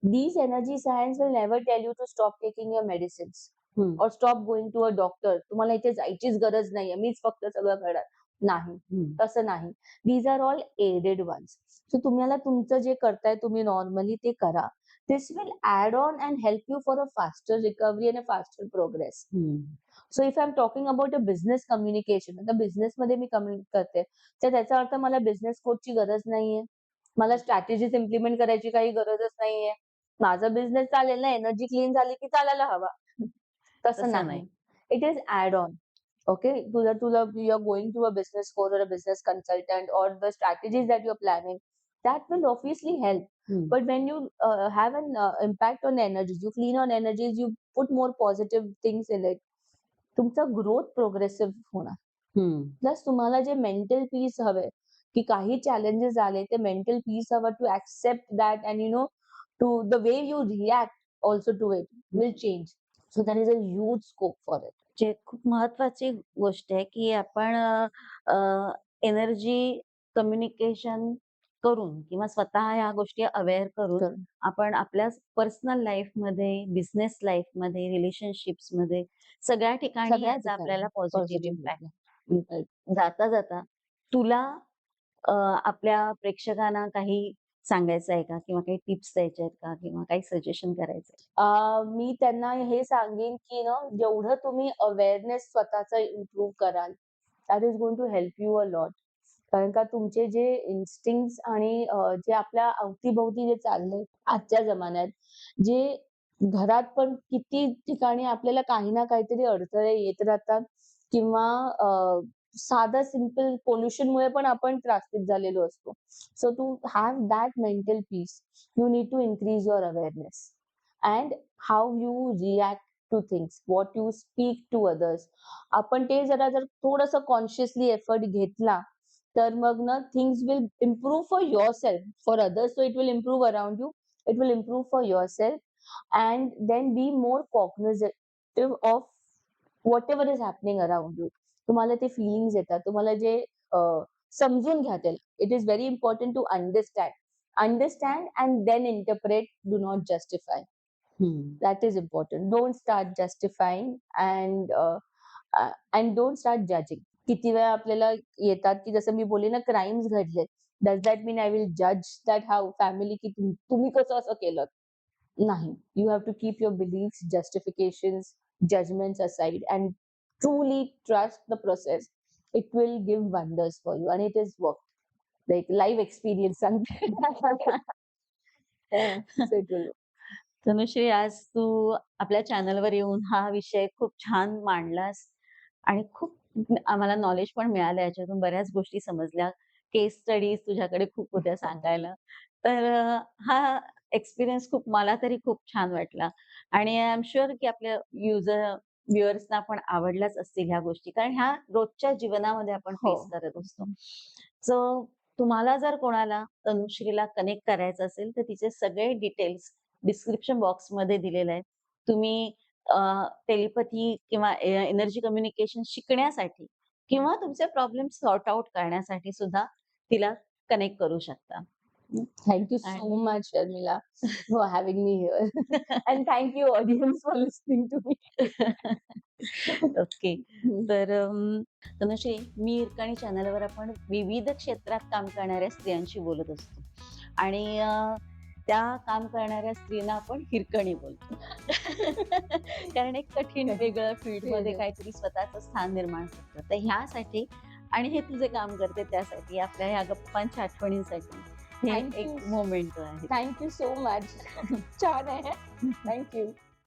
these energy science will never tell you to stop taking your medicines
हं.
or stop going to a doctor. तुम्हाला इथे जायचीच गरज नाहीये. मीच फक्त सगळं करणार. नाही,
हं.
तसं नाही. These are all aided ones. So तुम्हाला तुमचं जे करताय तुम्ही नॉर्मली ते करा. This will add on and help you for a faster recovery and a faster progress.
हं.
So if I am talking about a business communication, आता बिझनेसमध्ये मी कम्युनिकेट करते, तर त्याचा अर्थ मला बिझनेस कोचची गरज नाहीये. मला स्ट्रॅटेजीज इम्प्लिमेंट करायची काही गरजच नाहीये. माझा बिझनेस चालेल ना, एनर्जी क्लीन झाली की चालायला हवा. तसं
तसं
नाही.
नाही.
It is add on. Okay. तुला तुला you are going to a business coach or a business consultant or the strategies that you're planning, that will obviously help.
हं.
But when you have an impact on energies, you clean on energies, you put more positive things in it, तुमचा ग्रोथ प्रोग्रेसिव्ह होणार.
हं.
प्लस तुम्हाला जे मेंटल पीस हवंय, की काही चॅलेंजेस आले, ते मेंटल पीस हवं to accept that and to the way you react also to it will change. So there is a huge scope for it.
जे खूप महत्वाची गोष्ट आहे, की आपण एनर्जी कम्युनिकेशन करून किंवा स्वतः ह्या गोष्टी अवेअर करून
तर
आपण आपल्या पर्सनल लाईफमध्ये, बिझनेस लाईफमध्ये, रिलेशनशिप्समध्ये सगळ्या ठिकाणी
सगळ्या
याचा
ठिकाणी
आपल्याला पॉझिटिव्ह इम्पॅक्ट
पॉझिटिव्ह.
जाता तुला अ, आपल्या प्रेक्षकांना काही सांगायचं आहे का? किंवा काही टिप्स द्यायच्या आहेत का? किंवा काही सजेशन करायचंय?
मी त्यांना हे सांगेन, की जेवढं तुम्ही अवेअरनेस स्वतःचा इम्प्रूव्ह कराल, that is going to help you a lot. कारण का तुमचे जे इन्स्टिंक्ट्स आणि जे आपल्या अवती-भोवती जे चाललंय आजच्या जमान्यात, जे घरात पण किती ठिकाणी आपल्याला काही ना काहीतरी अडथळे येत राहतात किंवा साधं सिंपल पोल्युशनमुळे पण आपण त्रासित झालेलो असतो. So to have that mental peace, you need to increase your awareness. And how you react to things, what you speak to others. आपण ते जर थोडंसं कॉन्शियसली एफर्ट घेतला, तर मग things will improve for yourself. For others, so it will improve around you. It will improve for yourself. And then be more cognitive of whatever is happening around you. तुम्हाला ते फीलिंग्स येतात. तुम्हाला जे समजून घ्या त्याला. It is very important to understand. Understand and then interpret, do not justify.
हं.
That is important. Don't start justifying and don't start judging. किती वेळा आपल्याला येतात, की जसं मी बोलले ना, क्राईम्स घडलेत. Does that mean I will जज दॅट हाऊ फॅमिली, की तुम्ही कसं असं केलंत? नाही. You have to keep your beliefs, justifications, judgments aside and truly trust the process. It will give wonders for you and it is worked. Like live experience सांगते. So it will.
तनुश्री, आज तू आपल्या चॅनलवर येऊन हा विषय खूप छान मांडलास आणि खूप आम्हाला नॉलेज पण मिळालं. याच्यातून बऱ्याच गोष्टी समजल्या. केस स्टडीज तुझ्याकडे खूप होत्या सांगायला. तर हा एक्सपिरियन्स खूप मला तरी खूप छान वाटला आणि आय एम शुअर की आपल्या व्ह्युअर्सना पण आवडल्याच असतील ह्या गोष्टी. कारण ह्या रोजच्या जीवनामध्ये आपण
हो.
फेस करत असतो. सो तुम्हाला जर कोणाला तनुश्रीला कनेक्ट करायचं असेल, तर तिचे सगळे डिटेल्स डिस्क्रिप्शन बॉक्समध्ये दिलेलं आहे. तुम्ही टेलिपॅथी किंवा एनर्जी कम्युनिकेशन शिकण्यासाठी किंवा तुमचे प्रॉब्लेम सॉर्ट आउट करण्यासाठी सुद्धा तिला कनेक्ट करू शकता.
Thank you
आणि
so much, Sharmila, for having me here. And thank you, audience, for listening to me.
Okay. तर तनुश्री, मी हिरकणी चॅनलवर आपण विविध क्षेत्रात काम करणाऱ्या स्त्रियांशी बोलत असतो आणि त्या काम करणाऱ्या स्त्रीला आपण हिरकणी बोलतो. कारण एक कठीण वेगळं फील्डमध्ये
वेगळं.
काहीतरी स्वतःचं स्थान निर्माण करतं. तर ह्यासाठी आणि हे तुझे काम करते त्यासाठी, आपल्या ह्या गप्पांच्या आठवणींसाठी हे
Thank
एक
you.
मोमेंटो आहे.
Thank you so much. छान आहे. Thank you.